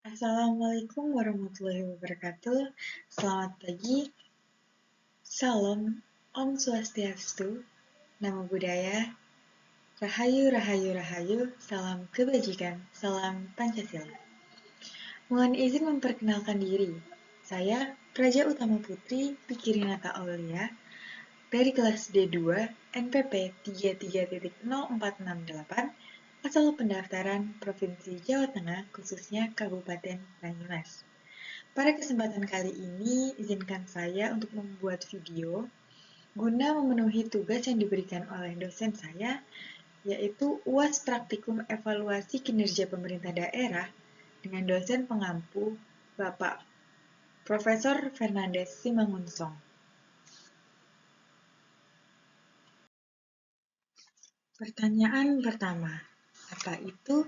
Assalamualaikum warahmatullahi wabarakatuh. Selamat pagi, salam, Om Swastiastu, Namo Buddhaya, Rahayu Rahayu Rahayu, salam kebajikan, salam Pancasila. Mohon izin memperkenalkan diri. Saya Praja Utama Putri Pikirinata Aulia dari kelas D2 NPP 33.0468 asal pendaftaran Provinsi Jawa Tengah khususnya Kabupaten Banyumas. Pada kesempatan kali ini, izinkan saya untuk membuat video guna memenuhi tugas yang diberikan oleh dosen saya, yaitu UAS Praktikum Evaluasi Kinerja Pemerintah Daerah dengan dosen pengampu Bapak Profesor Fernandes Simangunsong. Pertanyaan pertama, apa itu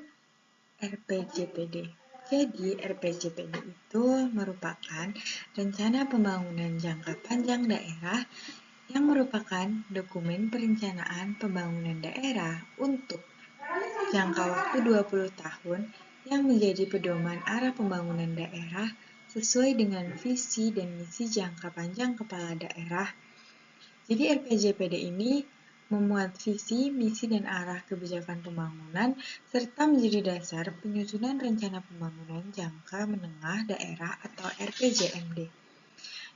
RPJPD? Jadi, RPJPD itu merupakan Rencana Pembangunan Jangka Panjang Daerah yang merupakan dokumen perencanaan pembangunan daerah untuk jangka waktu 20 tahun yang menjadi pedoman arah pembangunan daerah sesuai dengan visi dan misi jangka panjang kepala daerah. Jadi RPJPD ini memuat visi, misi, dan arah kebijakan pembangunan serta menjadi dasar penyusunan rencana pembangunan jangka menengah daerah atau RPJMD.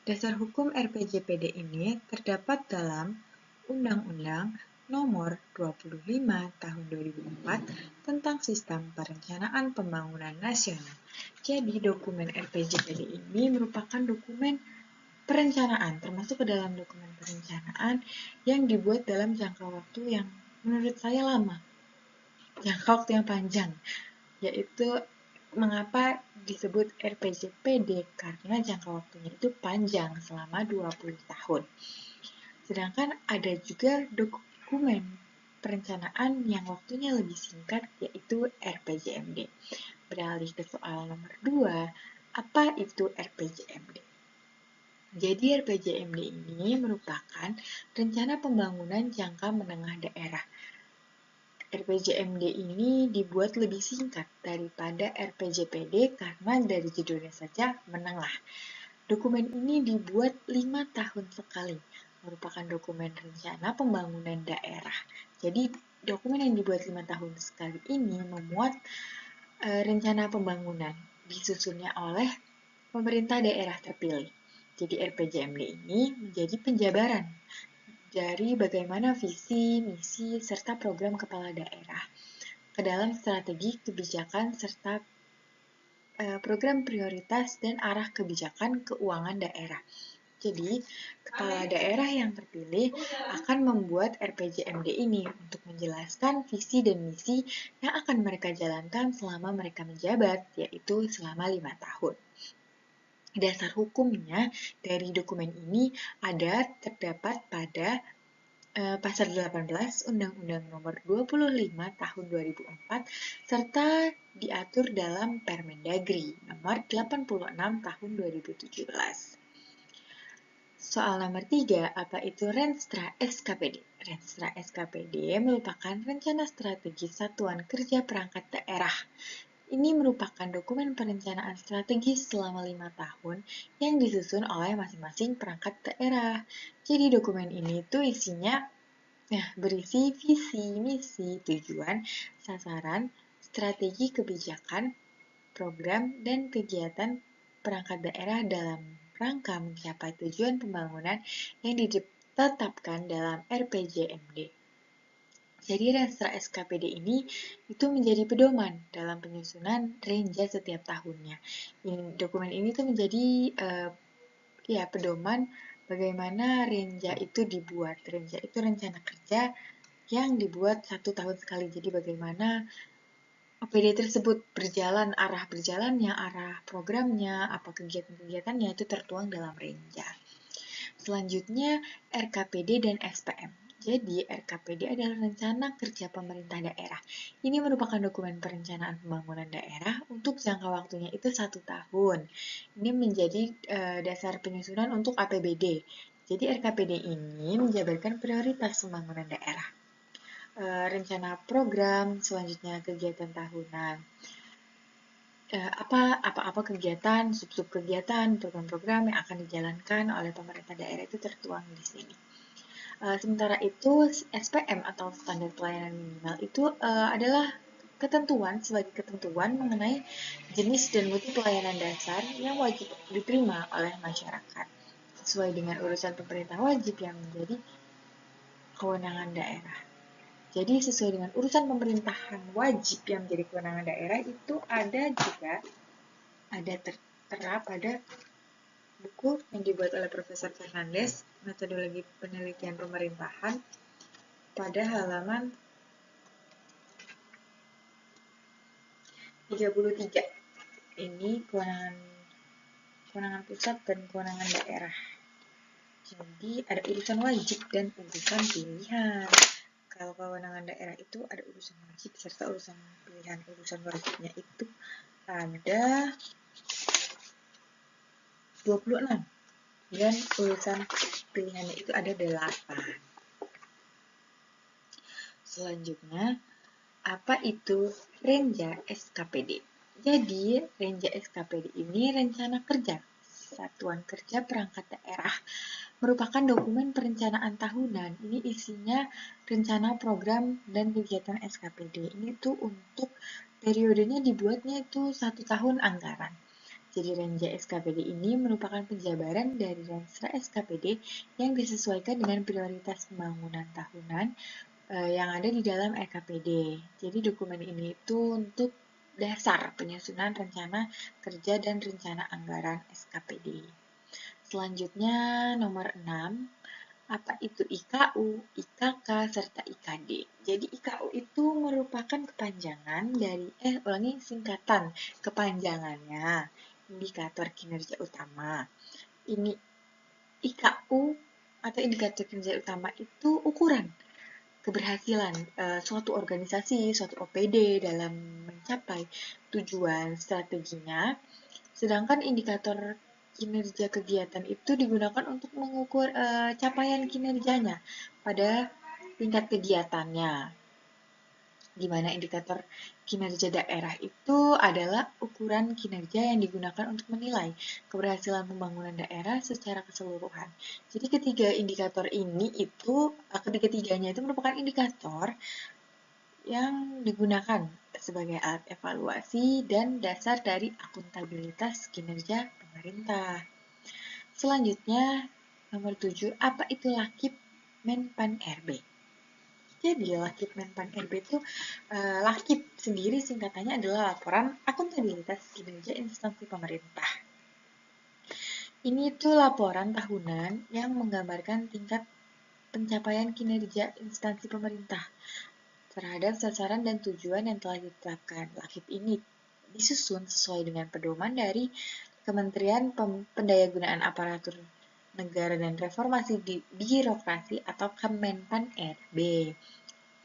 Dasar hukum RPJPD ini terdapat dalam Undang-Undang Nomor 25 Tahun 2004 tentang Sistem Perencanaan Pembangunan Nasional. Jadi dokumen RPJPD ini merupakan dokumen perencanaan, termasuk ke dalam dokumen perencanaan yang dibuat dalam jangka waktu yang menurut saya lama, jangka waktu yang panjang, yaitu mengapa disebut RPJPD? Karena jangka waktunya itu panjang selama 20 tahun. Sedangkan ada juga dokumen perencanaan yang waktunya lebih singkat, yaitu RPJMD. Beralih ke soal nomor 2, apa itu RPJMD? Jadi RPJMD ini merupakan Rencana Pembangunan Jangka Menengah Daerah. RPJMD ini dibuat lebih singkat daripada RPJPD karena dari judulnya saja menengah. Dokumen ini dibuat 5 tahun sekali, merupakan dokumen rencana pembangunan daerah. Jadi dokumen yang dibuat 5 tahun sekali ini memuat rencana pembangunan disusunnya oleh pemerintah daerah terpilih. Jadi RPJMD ini menjadi penjabaran dari bagaimana visi, misi, serta program kepala daerah ke dalam strategi kebijakan serta program prioritas dan arah kebijakan keuangan daerah. Jadi, kepala daerah yang terpilih akan membuat RPJMD ini untuk menjelaskan visi dan misi yang akan mereka jalankan selama mereka menjabat, yaitu selama 5 tahun. Dasar hukumnya dari dokumen ini terdapat pada Pasal 18 Undang-Undang Nomor 25 Tahun 2004 serta diatur dalam Permendagri Nomor 86 Tahun 2017. Soal nomor 3, apa itu Renstra SKPD? Renstra SKPD merupakan Rencana Strategi Satuan Kerja Perangkat Daerah. Ini merupakan dokumen perencanaan strategis selama 5 tahun yang disusun oleh masing-masing perangkat daerah. Jadi dokumen ini tuh isinya berisi visi, misi, tujuan, sasaran, strategi kebijakan, program, dan kegiatan perangkat daerah dalam rangka mencapai tujuan pembangunan yang ditetapkan dalam RPJMD. Jadi Renstra SKPD ini itu menjadi pedoman dalam penyusunan renja setiap tahunnya. Dokumen ini tuh menjadi pedoman bagaimana renja itu dibuat. Renja itu rencana kerja yang dibuat 1 tahun sekali. Jadi bagaimana OPD tersebut berjalan, arah berjalannya, arah programnya, apa kegiatan-kegiatannya itu tertuang dalam renja. Selanjutnya RKPD dan SPM. Jadi RKPD adalah Rencana Kerja Pemerintah Daerah. Ini merupakan dokumen perencanaan pembangunan daerah untuk jangka waktunya itu 1 tahun. Ini menjadi dasar penyusunan untuk APBD. Jadi RKPD ini menjabarkan prioritas pembangunan daerah. Rencana program, selanjutnya kegiatan tahunan. apa kegiatan, sub-sub kegiatan, program-program yang akan dijalankan oleh pemerintah daerah itu tertuang di sini. Sementara itu, SPM atau standar pelayanan minimal itu adalah ketentuan sebagai ketentuan mengenai jenis dan mutu pelayanan dasar yang wajib diterima oleh masyarakat sesuai dengan urusan pemerintah wajib yang menjadi kewenangan daerah. Jadi sesuai dengan urusan pemerintahan wajib yang menjadi kewenangan daerah itu ada juga tertera pada buku yang dibuat oleh Profesor Fernandes, Metodologi Penelitian Pemerintahan, pada halaman 33. Ini kewenangan pusat dan kewenangan daerah. Jadi ada urusan wajib dan urusan pilihan. Kalau kewenangan daerah itu ada urusan wajib serta urusan pilihan. Urusan wajibnya itu ada 26 dan urusan pilihannya itu ada 8. Selanjutnya, apa itu Renja SKPD? Jadi, Renja SKPD ini rencana kerja Satuan Kerja Perangkat Daerah, merupakan dokumen perencanaan tahunan. Ini isinya rencana program dan kegiatan SKPD. Ini tuh untuk periodenya dibuatnya itu 1 tahun anggaran. Jadi Renja SKPD ini merupakan penjabaran dari Renstra SKPD yang disesuaikan dengan prioritas pembangunan tahunan yang ada di dalam RKPD. Jadi dokumen ini itu untuk dasar penyusunan rencana kerja dan rencana anggaran SKPD. Selanjutnya nomor 6, apa itu IKU, IKK, serta IKD. Jadi IKU itu merupakan kepanjangan dari, singkatan kepanjangannya, indikator kinerja utama. Ini IKU atau indikator kinerja utama itu ukuran keberhasilan suatu organisasi, suatu OPD dalam mencapai tujuan strateginya, sedangkan indikator kinerja kegiatan itu digunakan untuk mengukur capaian kinerjanya pada tingkat kegiatannya. Di mana indikator kinerja daerah itu adalah ukuran kinerja yang digunakan untuk menilai keberhasilan pembangunan daerah secara keseluruhan. Jadi ketiga-tiganya itu merupakan indikator yang digunakan sebagai alat evaluasi dan dasar dari akuntabilitas kinerja pemerintah. Selanjutnya, nomor 7, apa itu Lakip Menpan RB? Jadi Lakip Menpan RB itu Lakip sendiri singkatannya adalah laporan akuntabilitas kinerja instansi pemerintah. Ini tuh laporan tahunan yang menggambarkan tingkat pencapaian kinerja instansi pemerintah terhadap sasaran dan tujuan yang telah ditetapkan. Lakip ini disusun sesuai dengan pedoman dari Kementerian Pendayagunaan Aparatur Negara dan Reformasi Birokrasi atau Kemenpan RB.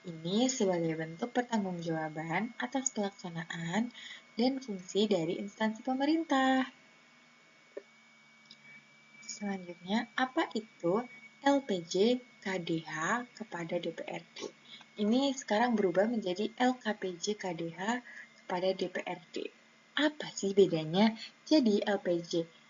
Ini sebagai bentuk pertanggungjawaban atas pelaksanaan dan fungsi dari instansi pemerintah. Selanjutnya, apa itu LPJ KDH kepada DPRD? Ini sekarang berubah menjadi LKPJ KDH kepada DPRD. Apa sih bedanya? Jadi LPJ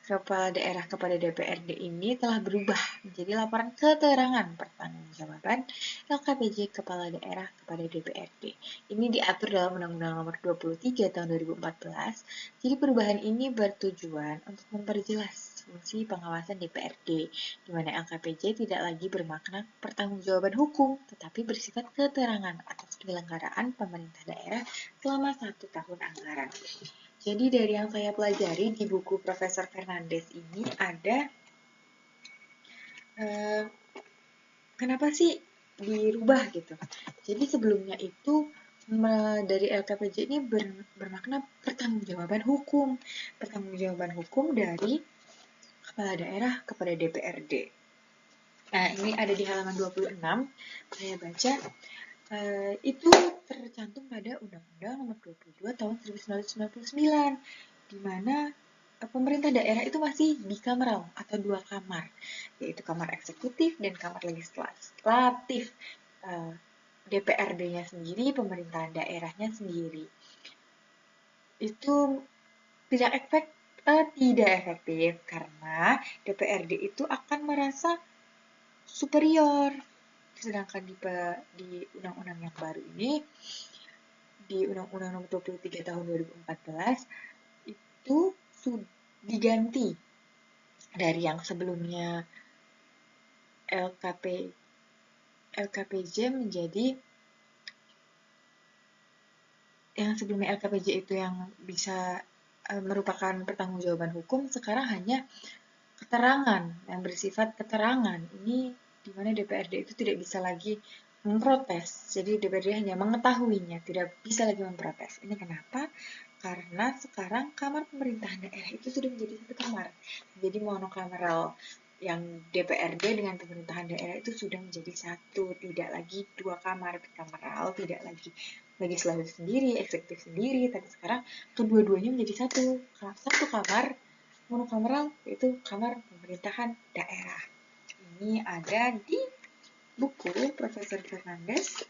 Kepala Daerah kepada DPRD ini telah berubah menjadi laporan keterangan pertanggungjawaban LKPJ Kepala Daerah kepada DPRD. Ini diatur dalam Undang-Undang Nomor 23 Tahun 2014. Jadi perubahan ini bertujuan untuk memperjelas fungsi pengawasan DPRD, di mana LKPJ tidak lagi bermakna pertanggungjawaban hukum, tetapi bersifat keterangan atas penyelenggaraan pemerintah daerah selama 1 tahun anggaran. Jadi dari yang saya pelajari di buku Profesor Fernandes ini ada kenapa sih dirubah gitu. Jadi sebelumnya itu dari LKPJ ini bermakna pertanggungjawaban hukum dari kepala daerah kepada DPRD. Nah, ini ada di halaman 26. Saya baca itu tercantum pada Undang-Undang Nomor 22 Tahun 1999, di mana pemerintah daerah itu masih bikameral atau 2 kamar, yaitu kamar eksekutif dan kamar legislatif. DPRD-nya sendiri, pemerintahan daerahnya sendiri. itu tidak efektif karena DPRD itu akan merasa superior. Sedangkan di undang-undang yang baru ini, di Undang-Undang Nomor 23 Tahun 2014, itu diganti dari yang sebelumnya LKPJ menjadi yang sebelumnya LKPJ itu yang bisa merupakan pertanggungjawaban hukum, sekarang hanya keterangan yang bersifat keterangan. Ini di mana DPRD itu tidak bisa lagi memprotes. Jadi DPRD hanya mengetahuinya, tidak bisa lagi memprotes. Ini kenapa? Karena sekarang kamar pemerintahan daerah itu sudah menjadi satu kamar, menjadi monokameral. Yang DPRD dengan pemerintahan daerah itu sudah menjadi satu, tidak lagi dua kamar bikameral, tidak lagi legislatif sendiri, eksekutif sendiri, tapi sekarang kedua-duanya menjadi satu kamar monokameral, yaitu kamar pemerintahan daerah. Ini ada di buku Profesor Fernandes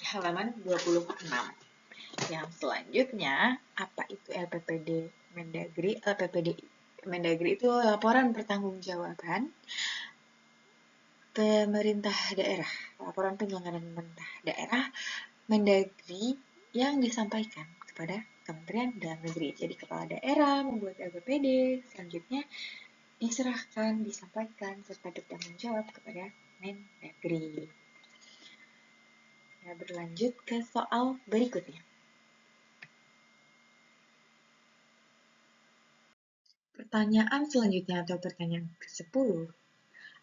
halaman 26. Yang selanjutnya, apa itu LPPD Mendagri? LPPD Mendagri itu laporan pertanggungjawaban pemerintah daerah, laporan penyelenggaraan pemerintah daerah Mendagri yang disampaikan kepada Kementerian Dalam Negeri. Jadi kepala daerah membuat LPPD, selanjutnya disampaikan, serta bertanggung jawab kepada Mendagri. Nah, berlanjut ke soal berikutnya. Pertanyaan selanjutnya atau pertanyaan ke-10.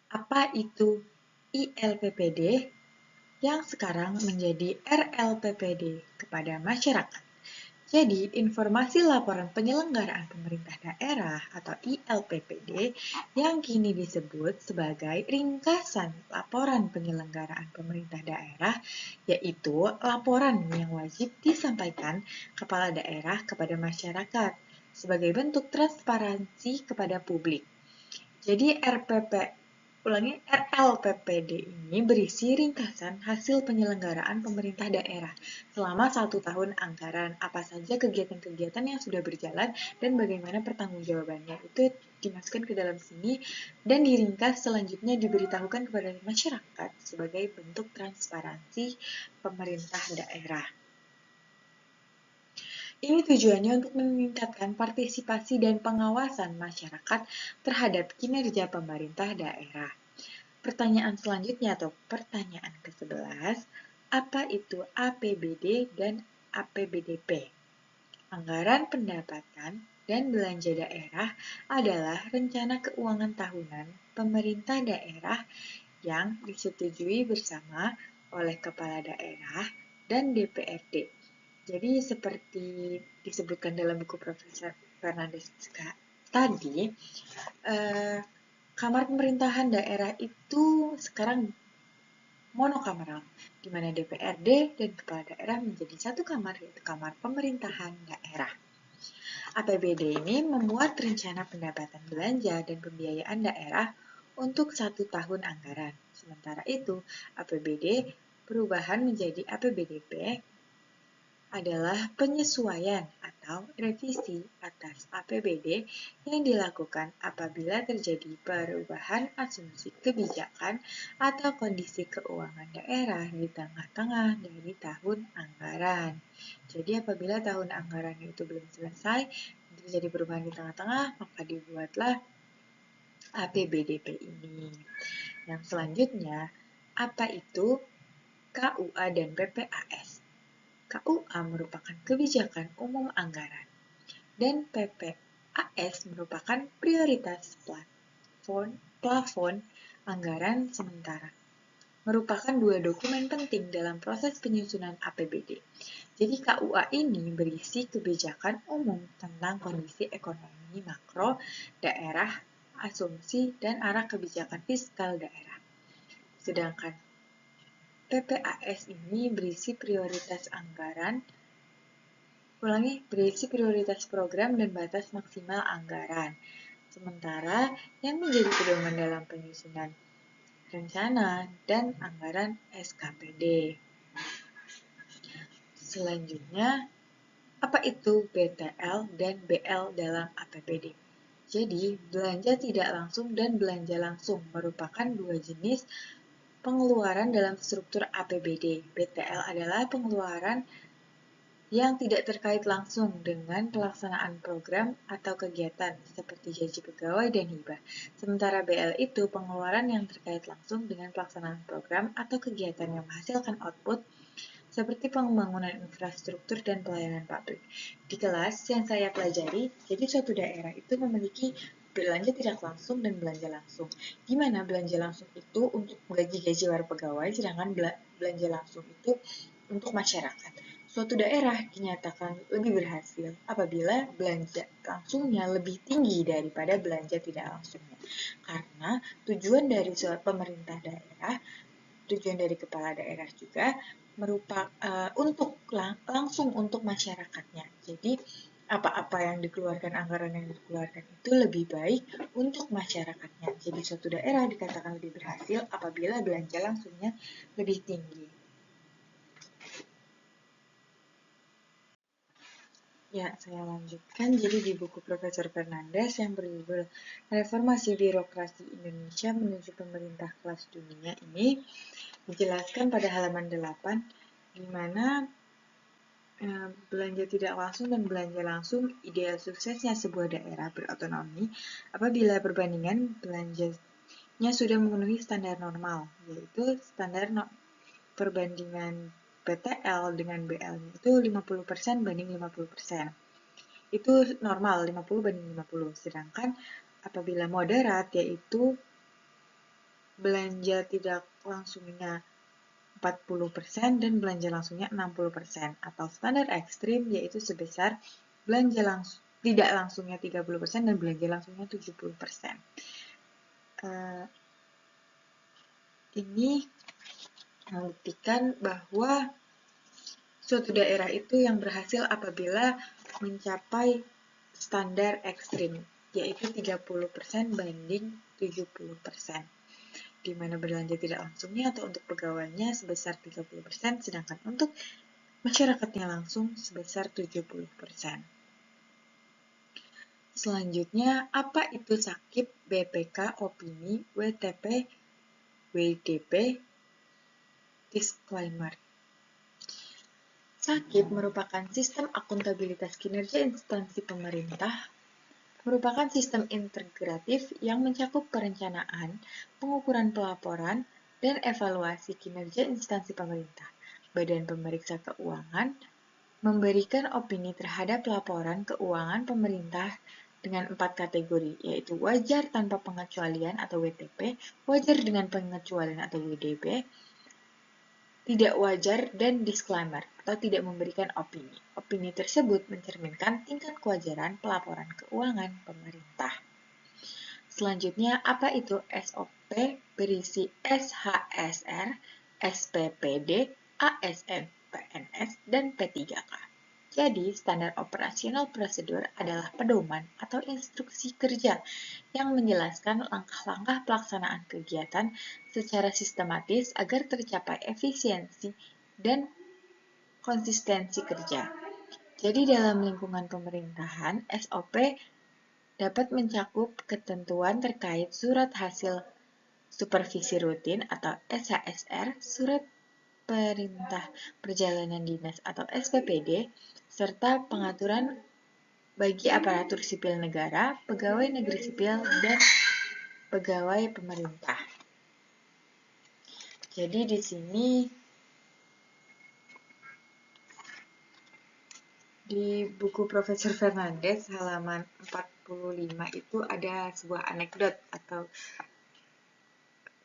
Apa itu ILPPD yang sekarang menjadi RLPPD kepada masyarakat? Jadi, informasi laporan penyelenggaraan pemerintah daerah atau ILPPD yang kini disebut sebagai ringkasan laporan penyelenggaraan pemerintah daerah, yaitu laporan yang wajib disampaikan kepala daerah kepada masyarakat sebagai bentuk transparansi kepada publik. Jadi RLPPD ini berisi ringkasan hasil penyelenggaraan pemerintah daerah selama 1 tahun anggaran, apa saja kegiatan-kegiatan yang sudah berjalan dan bagaimana pertanggungjawabannya. Itu dimasukkan ke dalam sini dan diringkas selanjutnya diberitahukan kepada masyarakat sebagai bentuk transparansi pemerintah daerah. Ini tujuannya untuk meningkatkan partisipasi dan pengawasan masyarakat terhadap kinerja pemerintah daerah. Pertanyaan selanjutnya atau pertanyaan ke-11, apa itu APBD dan APBDP? Anggaran pendapatan dan belanja daerah adalah rencana keuangan tahunan pemerintah daerah yang disetujui bersama oleh kepala daerah dan DPRD. Jadi seperti disebutkan dalam buku Profesor Fernandes tadi, kamar pemerintahan daerah itu sekarang monokameral, di mana DPRD dan kepala daerah menjadi satu kamar, yaitu kamar pemerintahan daerah. APBD ini memuat rencana pendapatan belanja dan pembiayaan daerah untuk 1 tahun anggaran. Sementara itu, APBD perubahan menjadi APBDP adalah penyesuaian atau revisi atas APBD yang dilakukan apabila terjadi perubahan asumsi kebijakan atau kondisi keuangan daerah di tengah-tengah dari tahun anggaran. Jadi apabila tahun anggaran itu belum selesai, terjadi perubahan di tengah-tengah, maka dibuatlah APBDP ini. Yang selanjutnya, apa itu KUA dan PPAS? KUA merupakan kebijakan umum anggaran, dan PPAS merupakan prioritas plafon anggaran sementara. Merupakan 2 dokumen penting dalam proses penyusunan APBD. Jadi KUA ini berisi kebijakan umum tentang kondisi ekonomi makro daerah, asumsi, dan arah kebijakan fiskal daerah. Sedangkan PPAS ini berisi prioritas anggaran, berisi prioritas program dan batas maksimal anggaran. Sementara yang menjadi pedoman dalam penyusunan rencana dan anggaran SKPD. Selanjutnya, apa itu BTL dan BL dalam APBD? Jadi, belanja tidak langsung dan belanja langsung merupakan dua jenis pengeluaran dalam struktur APBD. BTL adalah pengeluaran yang tidak terkait langsung dengan pelaksanaan program atau kegiatan seperti gaji pegawai dan hibah. Sementara BL itu pengeluaran yang terkait langsung dengan pelaksanaan program atau kegiatan yang menghasilkan output seperti pembangunan infrastruktur dan pelayanan publik. Di kelas yang saya pelajari, jadi suatu daerah itu memiliki belanja tidak langsung dan belanja langsung. Di mana belanja langsung itu untuk gaji-gaji para pegawai, sedangkan belanja langsung itu untuk masyarakat. Suatu daerah dinyatakan lebih berhasil apabila belanja langsungnya lebih tinggi daripada belanja tidak langsungnya. Karena tujuan dari pemerintah daerah, tujuan dari kepala daerah juga untuk langsung untuk masyarakatnya. Jadi apa-apa yang dikeluarkan, anggaran yang dikeluarkan itu lebih baik untuk masyarakatnya. Jadi suatu daerah dikatakan lebih berhasil apabila belanja langsungnya lebih tinggi. Ya, saya lanjutkan. Jadi di buku Profesor Fernandes yang berjudul Reformasi Birokrasi Indonesia Menuju Pemerintah Kelas Dunia ini dijelaskan pada halaman 8, di mana belanja tidak langsung dan belanja langsung ideal suksesnya sebuah daerah berotonomi apabila perbandingan belanjanya sudah memenuhi standar normal, yaitu standar perbandingan BTL dengan BL itu 50% banding 50%. Itu normal 50 banding 50. Sedangkan apabila moderat yaitu belanja tidak langsungnya 40% dan belanja langsungnya 60%, atau standar ekstrim yaitu sebesar belanja tidak langsungnya 30% dan belanja langsungnya 70%. Ini membuktikan bahwa suatu daerah itu yang berhasil apabila mencapai standar ekstrim, yaitu 30% banding 70%. Di mana belanja tidak langsungnya atau untuk pegawainya sebesar 30%, sedangkan untuk masyarakatnya langsung sebesar 70%. Selanjutnya, apa itu SAKIP, BPK, Opini, WTP, WDP, Disclaimer. SAKIP merupakan sistem akuntabilitas kinerja instansi pemerintah, merupakan sistem integratif yang mencakup perencanaan, pengukuran pelaporan, dan evaluasi kinerja instansi pemerintah. Badan Pemeriksa Keuangan memberikan opini terhadap laporan keuangan pemerintah dengan 4 kategori, yaitu wajar tanpa pengecualian atau WTP, wajar dengan pengecualian atau WDP, tidak wajar, dan disclaimer atau tidak memberikan opini. Opini tersebut mencerminkan tingkat kewajaran pelaporan keuangan pemerintah. Selanjutnya, apa itu SOP berisi SHSR, SPPD, ASN, PNS, dan P3K. Jadi, standar operasional prosedur adalah pedoman atau instruksi kerja yang menjelaskan langkah-langkah pelaksanaan kegiatan secara sistematis agar tercapai efisiensi dan konsistensi kerja. Jadi, dalam lingkungan pemerintahan, SOP dapat mencakup ketentuan terkait surat hasil supervisi rutin atau SHSR, surat perintah perjalanan dinas atau SPPD, serta pengaturan bagi aparatur sipil negara, pegawai negeri sipil, dan pegawai pemerintah. Jadi di sini di buku Profesor Fernandes halaman 45 itu ada sebuah anekdot atau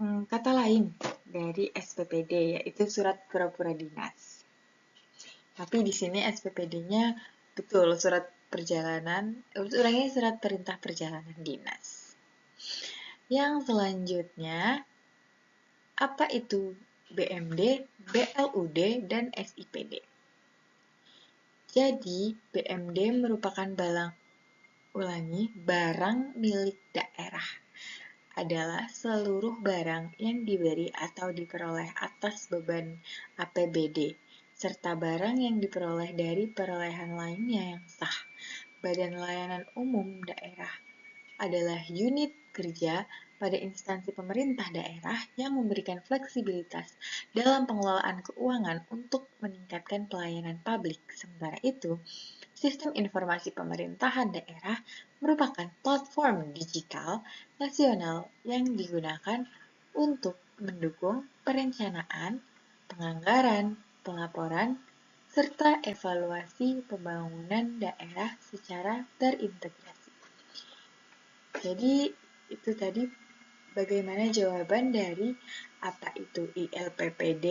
kata lain dari SPPD, yaitu surat pura-pura dinas. Tapi di sini SPPD-nya betul surat perjalanan, orangnya surat perintah perjalanan dinas. Yang selanjutnya, apa itu BMD, BLUD, dan SIPD? Jadi, BMD merupakan barang milik daerah. Adalah seluruh barang yang diberi atau diperoleh atas beban APBD. serta barang yang diperoleh dari perolehan lainnya yang sah. Badan Layanan Umum Daerah adalah unit kerja pada instansi pemerintah daerah yang memberikan fleksibilitas dalam pengelolaan keuangan untuk meningkatkan pelayanan publik. Sementara itu, Sistem Informasi Pemerintahan Daerah merupakan platform digital nasional yang digunakan untuk mendukung perencanaan, penganggaran, pelaporan, serta evaluasi pembangunan daerah secara terintegrasi. Jadi, itu tadi bagaimana jawaban dari apa itu ILPPD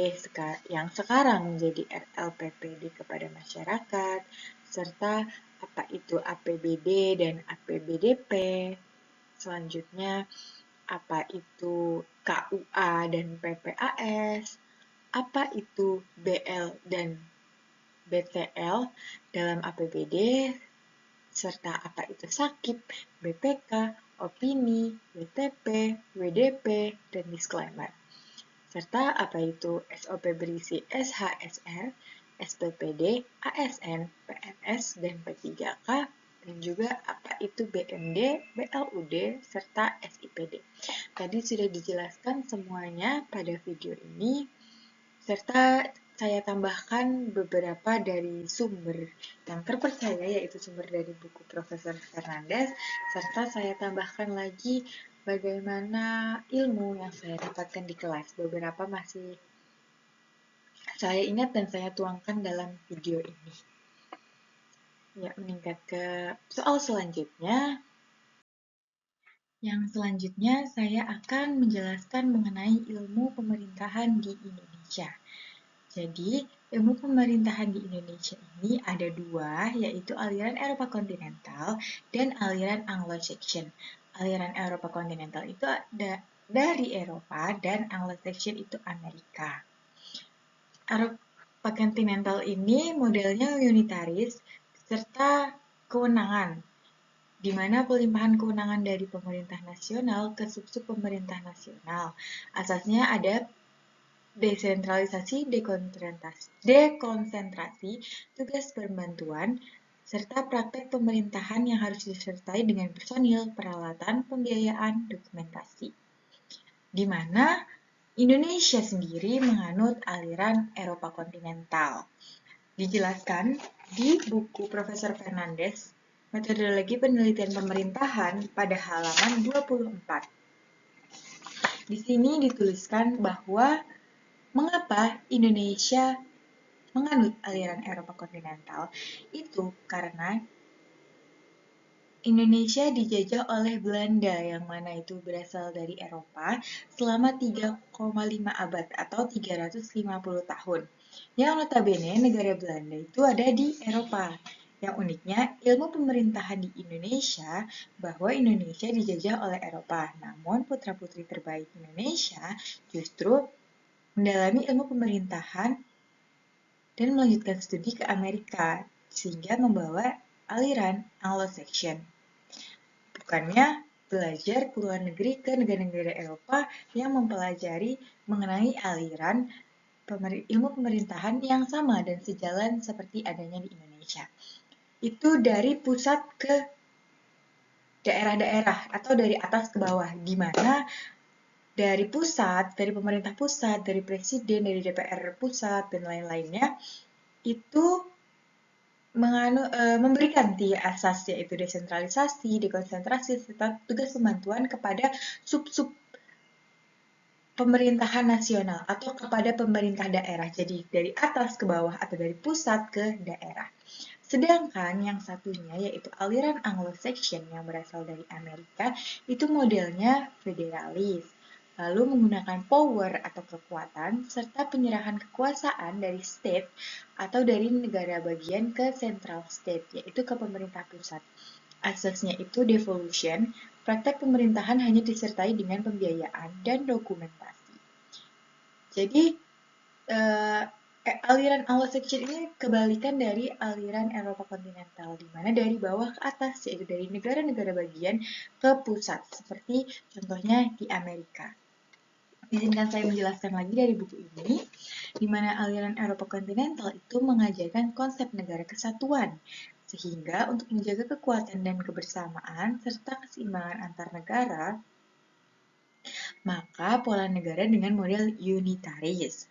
yang sekarang menjadi RLPPD kepada masyarakat, serta apa itu APBD dan APBDP. Selanjutnya, apa itu KUA dan PPAS, apa itu BL dan BTL dalam APBD, serta apa itu sakit, BPK, opini, WTP, WDP, dan disclaimer. Serta apa itu SOP berisi SHSR, SPPD, ASN, PNS, dan P3K, dan juga apa itu BMD, BLUD, serta SIPD. Tadi sudah dijelaskan semuanya pada video ini, serta saya tambahkan beberapa dari sumber yang terpercaya, yaitu sumber dari buku Profesor Fernandes, serta saya tambahkan lagi bagaimana ilmu yang saya dapatkan di kelas. Beberapa masih saya ingat dan saya tuangkan dalam video ini. Ya, meningkat ke soal selanjutnya. Yang selanjutnya saya akan menjelaskan mengenai ilmu pemerintahan di Indonesia. Jadi, ilmu pemerintahan di Indonesia ini ada dua, yaitu aliran Eropa kontinental dan aliran Anglo-Saxon. Aliran Eropa kontinental itu ada dari Eropa dan Anglo-Saxon itu Amerika. Eropa kontinental ini modelnya unitaris serta kewenangan, di mana pelimpahan kewenangan dari pemerintah nasional ke sub-sub pemerintah nasional. Asasnya ada desentralisasi, dekonsentrasi, tugas pembantuan, serta praktek pemerintahan yang harus disertai dengan personil, peralatan, pembiayaan, dokumentasi. Di mana Indonesia sendiri menganut aliran Eropa kontinental. Dijelaskan di buku Profesor Fernandes, Metodologi Penelitian Pemerintahan pada halaman 24. Di sini dituliskan bahwa mengapa Indonesia menganut aliran Eropa kontinental? Itu karena Indonesia dijajah oleh Belanda yang mana itu berasal dari Eropa selama 3,5 abad atau 350 tahun. Yang notabene negara Belanda itu ada di Eropa. Yang uniknya, ilmu pemerintahan di Indonesia bahwa Indonesia dijajah oleh Eropa. Namun putra-putri terbaik Indonesia justru mendalami ilmu pemerintahan dan melanjutkan studi ke Amerika, sehingga membawa aliran Anglo-Saxon. Bukannya belajar ke luar negeri ke negara-negara Eropa yang mempelajari mengenai aliran ilmu pemerintahan yang sama dan sejalan seperti adanya di Indonesia. Itu dari pusat ke daerah-daerah atau dari atas ke bawah, di mana dari pusat, dari pemerintah pusat, dari presiden, dari DPR pusat, dan lain-lainnya, itu memberikan 3 asas, yaitu desentralisasi, dekonsentrasi, serta tugas pembantuan kepada sub-sub pemerintahan nasional atau kepada pemerintah daerah. Jadi dari atas ke bawah atau dari pusat ke daerah. Sedangkan yang satunya yaitu aliran Anglo-Saxon yang berasal dari Amerika itu modelnya federalis. Lalu menggunakan power atau kekuatan serta penyerahan kekuasaan dari state atau dari negara bagian ke central state, yaitu ke pemerintah pusat. Asasnya itu devolution, praktek pemerintahan hanya disertai dengan pembiayaan dan dokumentasi. Jadi, aliran Anglo-Saxon ini kebalikan dari aliran Eropa kontinental, di mana dari bawah ke atas, yaitu dari negara-negara bagian ke pusat, seperti contohnya di Amerika. Izinkan saya menjelaskan lagi dari buku ini, di mana aliran Eropa kontinental itu mengajarkan konsep negara kesatuan, sehingga untuk menjaga kekuatan dan kebersamaan serta keseimbangan antar negara, maka pola negara dengan model unitaris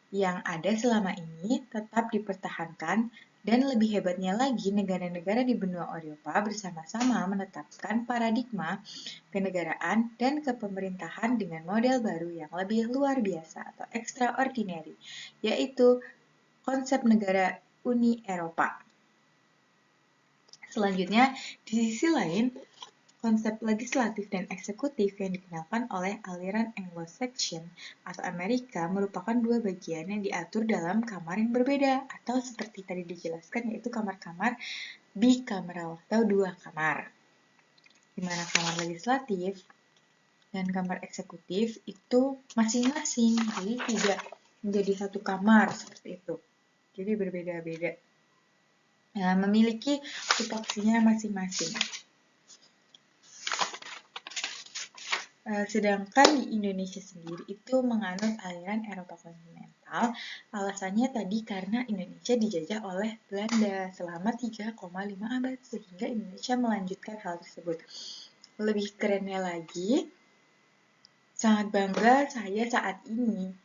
yang ada selama ini tetap dipertahankan, dan lebih hebatnya lagi negara-negara di benua Eropa bersama-sama menetapkan paradigma kenegaraan dan kepemerintahan dengan model baru yang lebih luar biasa atau extraordinary, yaitu konsep negara Uni Eropa. Selanjutnya, di sisi lain, konsep legislatif dan eksekutif yang dikenalkan oleh aliran Anglo-Saxon atau Amerika merupakan dua bagian yang diatur dalam kamar yang berbeda, atau seperti tadi dijelaskan, yaitu kamar-kamar bicameral atau dua kamar, di mana kamar legislatif dan kamar eksekutif itu masing-masing, jadi tidak menjadi satu kamar seperti itu, jadi berbeda-beda, memiliki tupoksinya masing-masing. Sedangkan di Indonesia sendiri itu menganut aliran Eropa kontinental. Alasannya tadi karena Indonesia dijajah oleh Belanda selama 3,5 abad, sehingga Indonesia melanjutkan hal tersebut. Lebih kerennya lagi, sangat bangga saya saat ini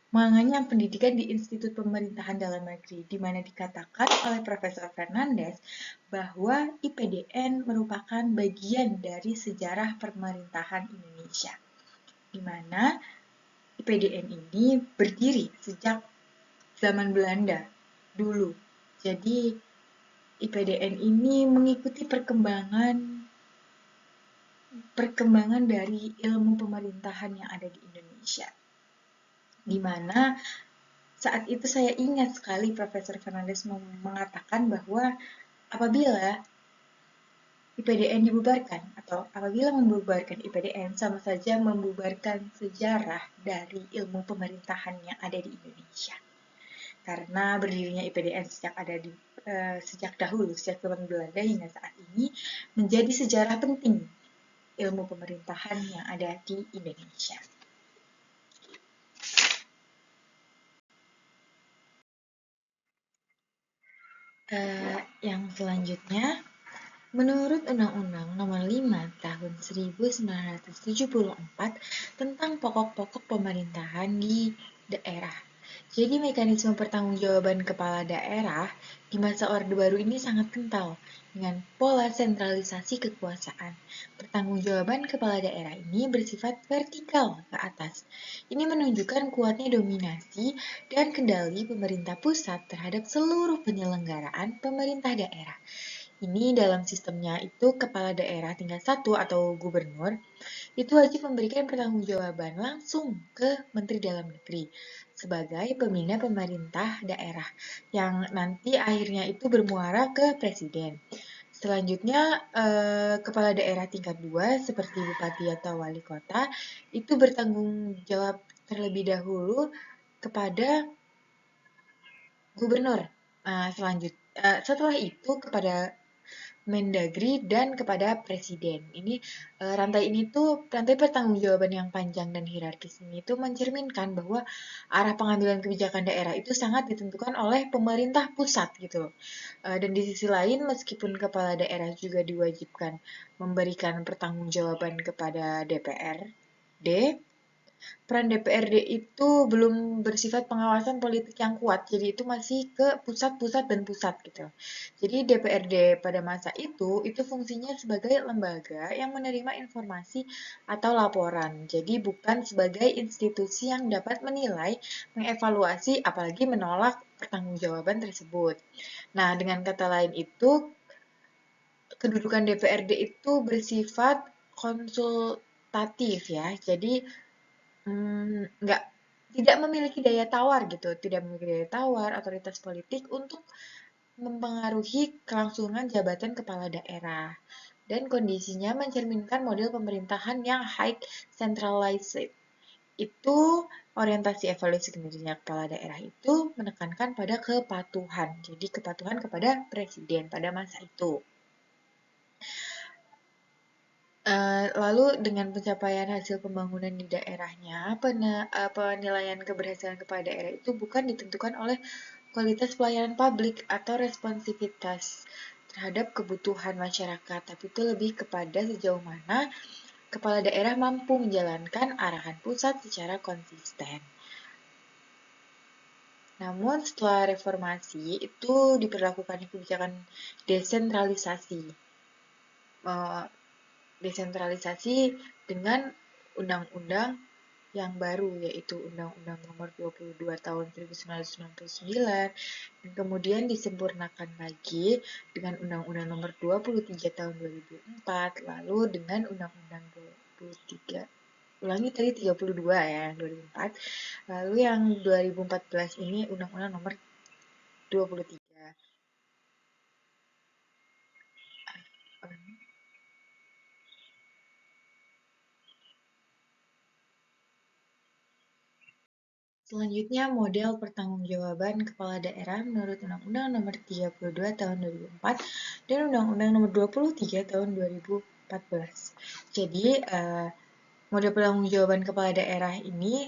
mengenyam pendidikan di Institut Pemerintahan Dalam Negeri, di mana dikatakan oleh Profesor Fernandes bahwa IPDN merupakan bagian dari sejarah pemerintahan Indonesia, di mana IPDN ini berdiri sejak zaman Belanda dulu. Jadi IPDN ini mengikuti perkembangan dari ilmu pemerintahan yang ada di Indonesia, di mana saat itu saya ingat sekali Profesor Fernandes mengatakan bahwa apabila IPDN dibubarkan atau apabila membubarkan IPDN sama saja membubarkan sejarah dari ilmu pemerintahan yang ada di Indonesia. Karena berdirinya IPDN sejak dahulu, sejak zaman Belanda hingga saat ini, menjadi sejarah penting ilmu pemerintahan yang ada di Indonesia. Yang selanjutnya, menurut Undang-Undang Nomor 5 Tahun 1974 tentang pokok-pokok pemerintahan di daerah. Jadi mekanisme pertanggungjawaban kepala daerah di masa Orde Baru ini sangat kental dengan pola sentralisasi kekuasaan. Pertanggungjawaban kepala daerah ini bersifat vertikal ke atas. Ini menunjukkan kuatnya dominasi dan kendali pemerintah pusat terhadap seluruh penyelenggaraan pemerintah daerah. Ini dalam sistemnya itu kepala daerah tingkat 1 atau gubernur itu wajib memberikan pertanggungjawaban langsung ke Menteri Dalam Negeri sebagai pembina pemerintah daerah yang nanti akhirnya itu bermuara ke Presiden. Selanjutnya, kepala daerah tingkat 2 seperti bupati atau wali kota itu bertanggung jawab terlebih dahulu kepada gubernur. Setelah itu kepada Mendagri dan kepada Presiden. Rantai pertanggungjawaban yang panjang dan hierarkis ini tuh mencerminkan bahwa arah pengambilan kebijakan daerah itu sangat ditentukan oleh pemerintah pusat gitu. Dan di sisi lain, meskipun kepala daerah juga diwajibkan memberikan pertanggungjawaban kepada DPRD, peran DPRD itu belum bersifat pengawasan politik yang kuat, jadi itu masih ke pusat dan pusat gitu. Jadi DPRD pada masa itu fungsinya sebagai lembaga yang menerima informasi atau laporan, jadi bukan sebagai institusi yang dapat menilai, mengevaluasi, apalagi menolak pertanggungjawaban tersebut. Nah, dengan kata lain itu, kedudukan DPRD itu bersifat konsultatif ya, jadi tidak memiliki daya tawar gitu, tidak memiliki daya tawar otoritas politik untuk mempengaruhi kelangsungan jabatan kepala daerah. Dan kondisinya mencerminkan model pemerintahan yang high centralized. Itu orientasi evaluasi kinerja kepala daerah itu menekankan pada kepatuhan. Jadi kepatuhan kepada presiden pada masa itu. Lalu dengan pencapaian hasil pembangunan di daerahnya, penilaian keberhasilan kepala daerah itu bukan ditentukan oleh kualitas pelayanan publik atau responsivitas terhadap kebutuhan masyarakat, tapi itu lebih kepada sejauh mana kepala daerah mampu menjalankan arahan pusat secara konsisten. Namun setelah reformasi itu diberlakukan kebijakan desentralisasi. Desentralisasi dengan undang-undang yang baru, yaitu Undang-Undang Nomor 22 Tahun 1999, dan kemudian disempurnakan lagi dengan Undang-Undang Nomor 23 Tahun 2004, lalu dengan Undang-Undang 23, ulangi tadi 32 ya, 2004, lalu yang 2014 ini Undang-Undang Nomor 23. Selanjutnya, model pertanggungjawaban kepala daerah menurut Undang-Undang Nomor 32 Tahun 2004 dan Undang-Undang Nomor 23 Tahun 2014. Jadi, model pertanggungjawaban kepala daerah ini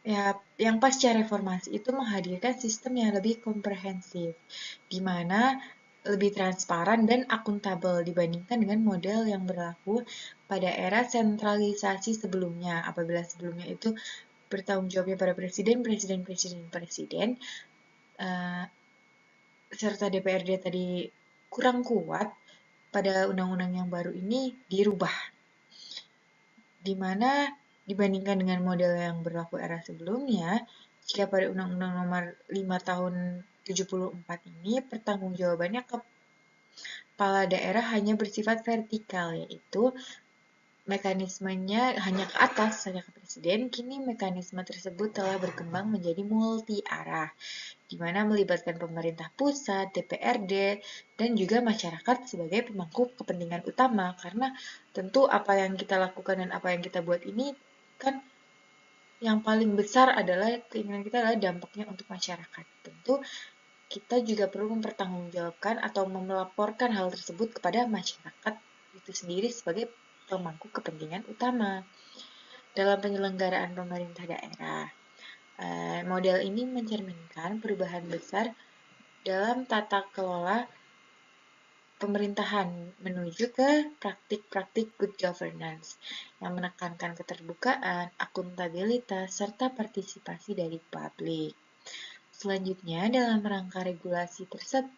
ya yang pasca reformasi itu menghadirkan sistem yang lebih komprehensif, di mana lebih transparan dan akuntabel dibandingkan dengan model yang berlaku pada era sentralisasi sebelumnya. Apabila sebelumnya itu bertanggung jawabnya pada presiden, serta DPRD tadi kurang kuat, pada undang-undang yang baru ini dirubah. Di mana dibandingkan dengan model yang berlaku era sebelumnya, jika pada Undang-Undang Nomor 5 Tahun 74 ini pertanggungjawabannya kepala daerah hanya bersifat vertikal, yaitu mekanismenya hanya ke atas, hanya ke presiden. Kini mekanisme tersebut telah berkembang menjadi multi arah, di mana melibatkan pemerintah pusat, DPRD, dan juga masyarakat sebagai pemangku kepentingan utama. Karena tentu apa yang kita lakukan dan apa yang kita buat ini kan yang paling besar adalah keinginan kita adalah dampaknya untuk masyarakat. Tentu kita juga perlu mempertanggungjawabkan atau melaporkan hal tersebut kepada masyarakat itu sendiri sebagai pemangku kepentingan utama dalam penyelenggaraan pemerintah daerah. Model ini mencerminkan perubahan besar dalam tata kelola pemerintahan menuju ke praktik-praktik good governance yang menekankan keterbukaan, akuntabilitas, serta partisipasi dari publik. Selanjutnya, dalam rangka regulasi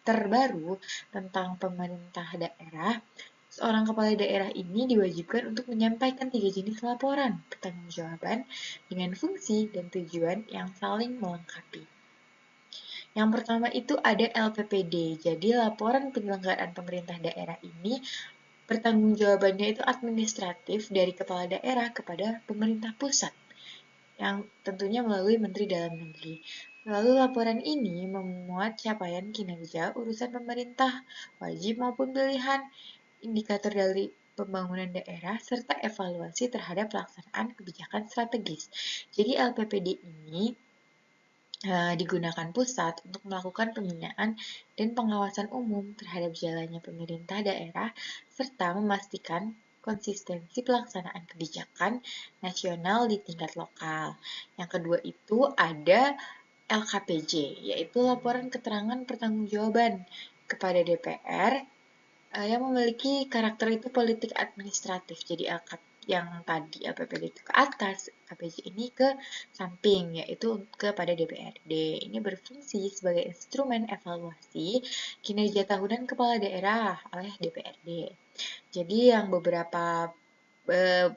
terbaru tentang pemerintah daerah, seorang kepala daerah ini diwajibkan untuk menyampaikan 3 jenis laporan pertanggungjawaban dengan fungsi dan tujuan yang saling melengkapi. Yang pertama itu ada LPPD, jadi laporan penyelenggaraan pemerintah daerah ini pertanggungjawabannya itu administratif dari kepala daerah kepada pemerintah pusat, yang tentunya melalui Menteri Dalam Negeri. Lalu laporan ini memuat capaian kinerja urusan pemerintah, wajib maupun pilihan, indikator dari pembangunan daerah, serta evaluasi terhadap pelaksanaan kebijakan strategis. Jadi LPPD ini digunakan pusat untuk melakukan pembinaan dan pengawasan umum terhadap jalannya pemerintah daerah, serta memastikan konsistensi pelaksanaan kebijakan nasional di tingkat lokal. Yang kedua itu ada LKPJ, yaitu laporan keterangan pertanggungjawaban kepada DPR yang memiliki karakter itu politik administratif. Jadi yang tadi LPPD itu ke atas, KPJ ini ke samping, yaitu kepada DPRD. Ini berfungsi sebagai instrumen evaluasi kinerja tahunan kepala daerah oleh DPRD. Jadi yang beberapa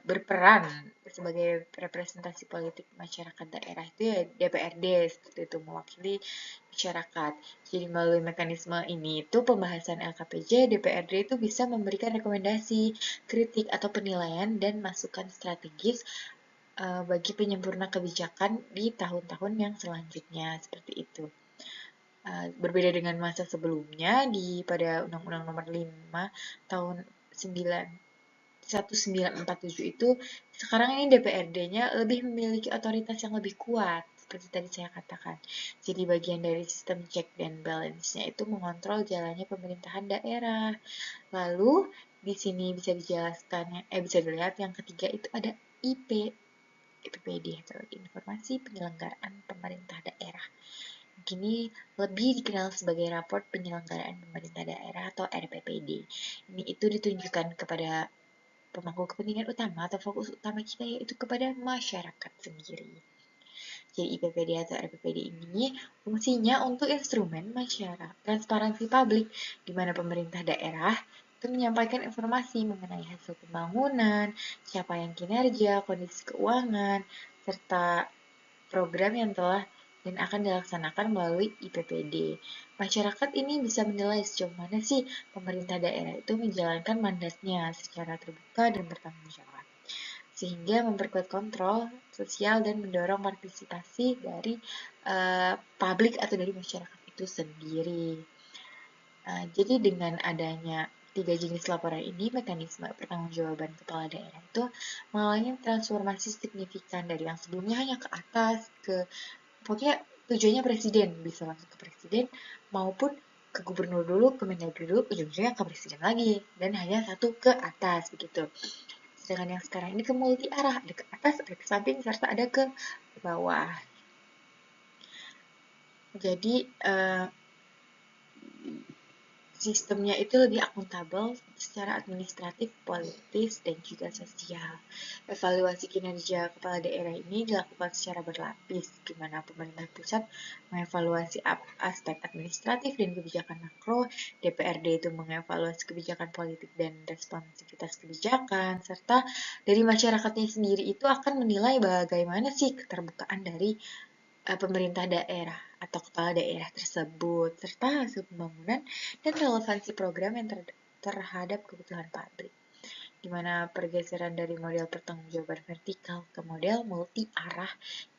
berperan sebagai representasi politik masyarakat daerah itu ya DPRD, seperti itu mewakili masyarakat. Jadi melalui mekanisme ini itu pembahasan LKPJ, DPRD itu bisa memberikan rekomendasi, kritik atau penilaian dan masukan strategis bagi penyempurna kebijakan di tahun-tahun yang selanjutnya, seperti itu. Berbeda dengan masa sebelumnya pada Undang-Undang Nomor 5 Tahun 1947 itu, sekarang ini DPRD-nya lebih memiliki otoritas yang lebih kuat seperti tadi saya katakan. Jadi bagian dari sistem check dan balance-nya itu mengontrol jalannya pemerintahan daerah. Lalu di sini bisa dijelaskan, bisa dilihat yang ketiga itu ada IPPD atau Informasi Penyelenggaraan Pemerintah Daerah. Kini lebih dikenal sebagai Raport Penyelenggaraan Pemerintah Daerah atau RPPD. Ini itu ditunjukkan kepada pemangku kepentingan utama atau fokus utama kita, yaitu kepada masyarakat sendiri. Jadi IPPD atau RPPD ini fungsinya untuk instrumen masyarakat transparansi publik, di mana pemerintah daerah itu menyampaikan informasi mengenai hasil pembangunan, siapa yang kinerja, kondisi keuangan, serta program yang telah dan akan dilaksanakan melalui IPPD. Masyarakat ini bisa menilai sejauh mana sih pemerintah daerah itu menjalankan mandatnya secara terbuka dan bertanggung jawab, sehingga memperkuat kontrol sosial dan mendorong partisipasi dari publik atau dari masyarakat itu sendiri. Jadi dengan adanya 3 jenis laporan ini, mekanisme pertanggungjawaban kepala daerah itu mengalami transformasi signifikan dari yang sebelumnya hanya ke atas, pokoknya tujuannya presiden, bisa langsung ke presiden, maupun ke gubernur dulu, ke mendagri dulu, ujung-ujungnya ke presiden lagi, dan hanya satu ke atas, begitu. Sedangkan yang sekarang ini ke multi arah, ada ke atas, ada ke samping, serta ada ke bawah. Jadi, sistemnya itu lebih akuntabel secara administratif, politis, dan juga sosial. Evaluasi kinerja kepala daerah ini dilakukan secara berlapis, di mana pemerintah pusat mengevaluasi aspek administratif dan kebijakan makro, DPRD itu mengevaluasi kebijakan politik dan responsivitas kebijakan, serta dari masyarakatnya sendiri itu akan menilai bagaimana sih keterbukaan dari pemerintah daerah atau kepala daerah tersebut, serta hasil pembangunan dan relevansi program yang terhadap kebutuhan publik, di mana pergeseran dari model pertanggungjawaban vertikal ke model multi arah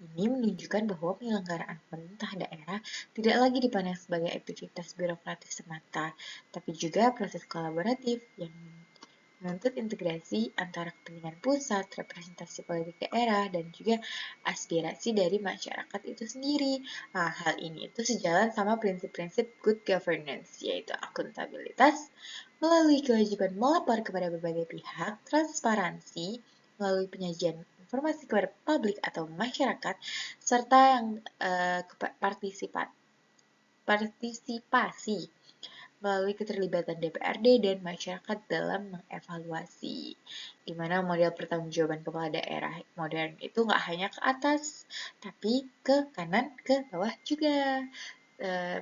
ini menunjukkan bahwa penyelenggaraan pemerintah daerah tidak lagi dipandang sebagai aktivitas birokratis semata, tapi juga proses kolaboratif yang menuntut integrasi antara kepentingan pusat, representasi politik daerah, dan juga aspirasi dari masyarakat itu sendiri. Nah, hal ini itu sejalan sama prinsip-prinsip good governance, yaitu akuntabilitas, melalui kewajiban melapor kepada berbagai pihak, transparansi, melalui penyajian informasi kepada publik atau masyarakat, serta yang partisipasi melalui keterlibatan DPRD dan masyarakat dalam mengevaluasi. Di mana model pertanggungjawaban kepala daerah modern itu nggak hanya ke atas, tapi ke kanan, ke bawah juga.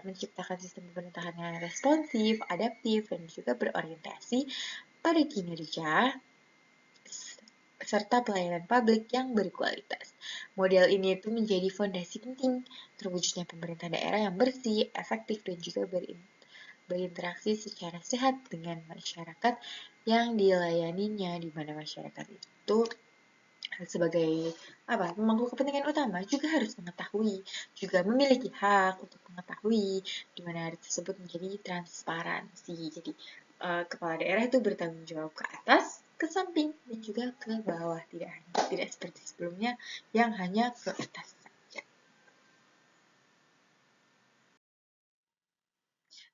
Menciptakan sistem pemerintahan yang responsif, adaptif, dan juga berorientasi pada kinerja serta pelayanan publik yang berkualitas. Model ini itu menjadi fondasi penting terwujudnya pemerintah daerah yang bersih, efektif, dan juga berinteraksi secara sehat dengan masyarakat yang dilayaninya, di mana masyarakat itu sebagai pemangku kepentingan utama juga harus mengetahui, juga memiliki hak untuk mengetahui, di mana hal tersebut menjadi transparansi. Jadi kepala daerah itu bertanggung jawab ke atas, ke samping, dan juga ke bawah, tidak seperti sebelumnya yang hanya ke atas.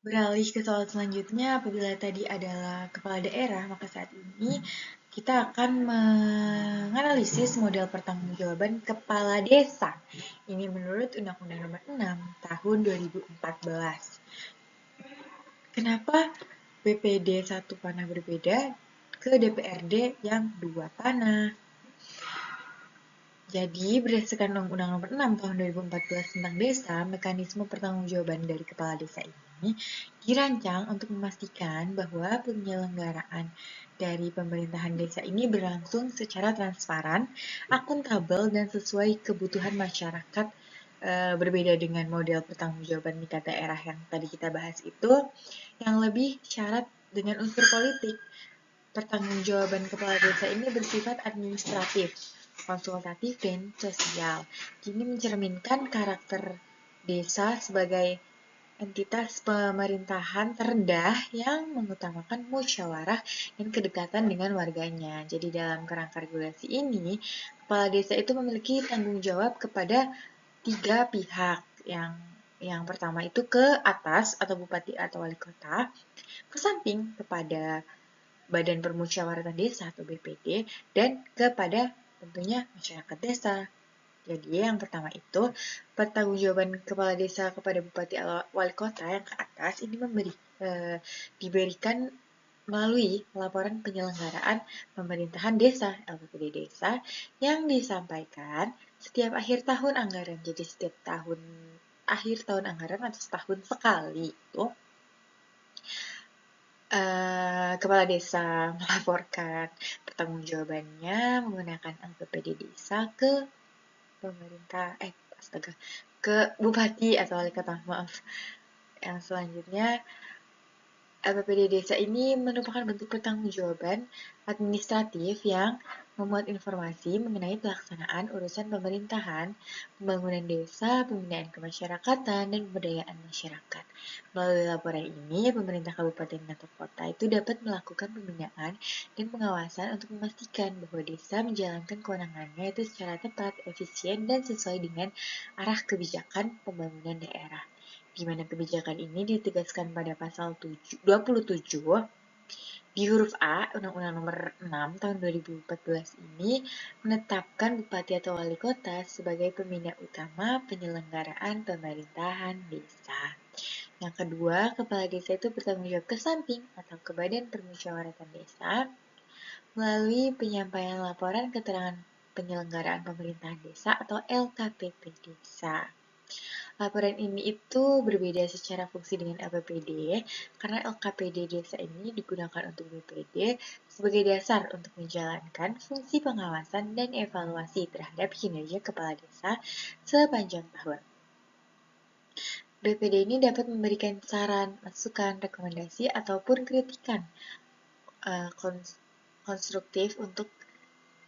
Beralih ke soal selanjutnya, apabila tadi adalah kepala daerah, maka saat ini kita akan menganalisis model pertanggungjawaban kepala desa. Ini menurut Undang-Undang Nomor 6 Tahun 2014. Kenapa BPD 1 panah berbeda ke DPRD yang 2 panah? Jadi, berdasarkan Undang-Undang Nomor 6 Tahun 2014 tentang Desa, mekanisme pertanggungjawaban dari kepala desa ini dirancang untuk memastikan bahwa penyelenggaraan dari pemerintahan desa ini berlangsung secara transparan, akuntabel, dan sesuai kebutuhan masyarakat. Berbeda dengan model pertanggungjawaban tingkat daerah yang tadi kita bahas itu, yang lebih syarat dengan unsur politik. Pertanggungjawaban kepala desa ini bersifat administratif, konsultatif, dan sosial. Ini mencerminkan karakter desa sebagai entitas pemerintahan terendah yang mengutamakan musyawarah dan kedekatan dengan warganya. Jadi dalam kerangka regulasi ini, kepala desa itu memiliki tanggung jawab kepada tiga pihak. Yang pertama itu ke atas atau bupati atau wali kota, ke samping kepada Badan Permusyawaratan Desa atau BPD, dan kepada tentunya masyarakat desa. Jadi yang pertama itu pertanggungjawaban kepala desa kepada bupati atau wali kota yang ke atas ini diberikan melalui laporan penyelenggaraan pemerintahan desa LPPD desa yang disampaikan setiap akhir tahun anggaran. Jadi setiap tahun akhir tahun anggaran atau setahun sekali itu kepala desa melaporkan pertanggungjawabannya menggunakan LPPD desa ke pemerintah ke bupati atau wali kota, maaf. Yang selanjutnya, LPPD desa ini merupakan bentuk pertanggungjawaban administratif yang memuat informasi mengenai pelaksanaan urusan pemerintahan, pembangunan desa, pembinaan kemasyarakatan, dan pemberdayaan masyarakat. Melalui laporan ini, pemerintah kabupaten atau kota itu dapat melakukan pembinaan dan pengawasan untuk memastikan bahwa desa menjalankan kewenangannya itu secara tepat, efisien, dan sesuai dengan arah kebijakan pembangunan daerah. Di mana kebijakan ini ditegaskan pada pasal 27 di huruf A, Undang-Undang Nomor 6 Tahun 2014 ini menetapkan Bupati atau Wali Kota sebagai pembina utama penyelenggaraan pemerintahan desa. Yang kedua, Kepala Desa itu bertanggung jawab ke samping atau ke Badan Permusyawaratan Desa melalui penyampaian laporan keterangan penyelenggaraan pemerintahan desa atau LKPP desa. Laporan ini itu berbeda secara fungsi dengan LPPD karena LKPD desa ini digunakan untuk BPD sebagai dasar untuk menjalankan fungsi pengawasan dan evaluasi terhadap kinerja kepala desa sepanjang tahun. BPD ini dapat memberikan saran, masukan, rekomendasi, ataupun kritikan konstruktif untuk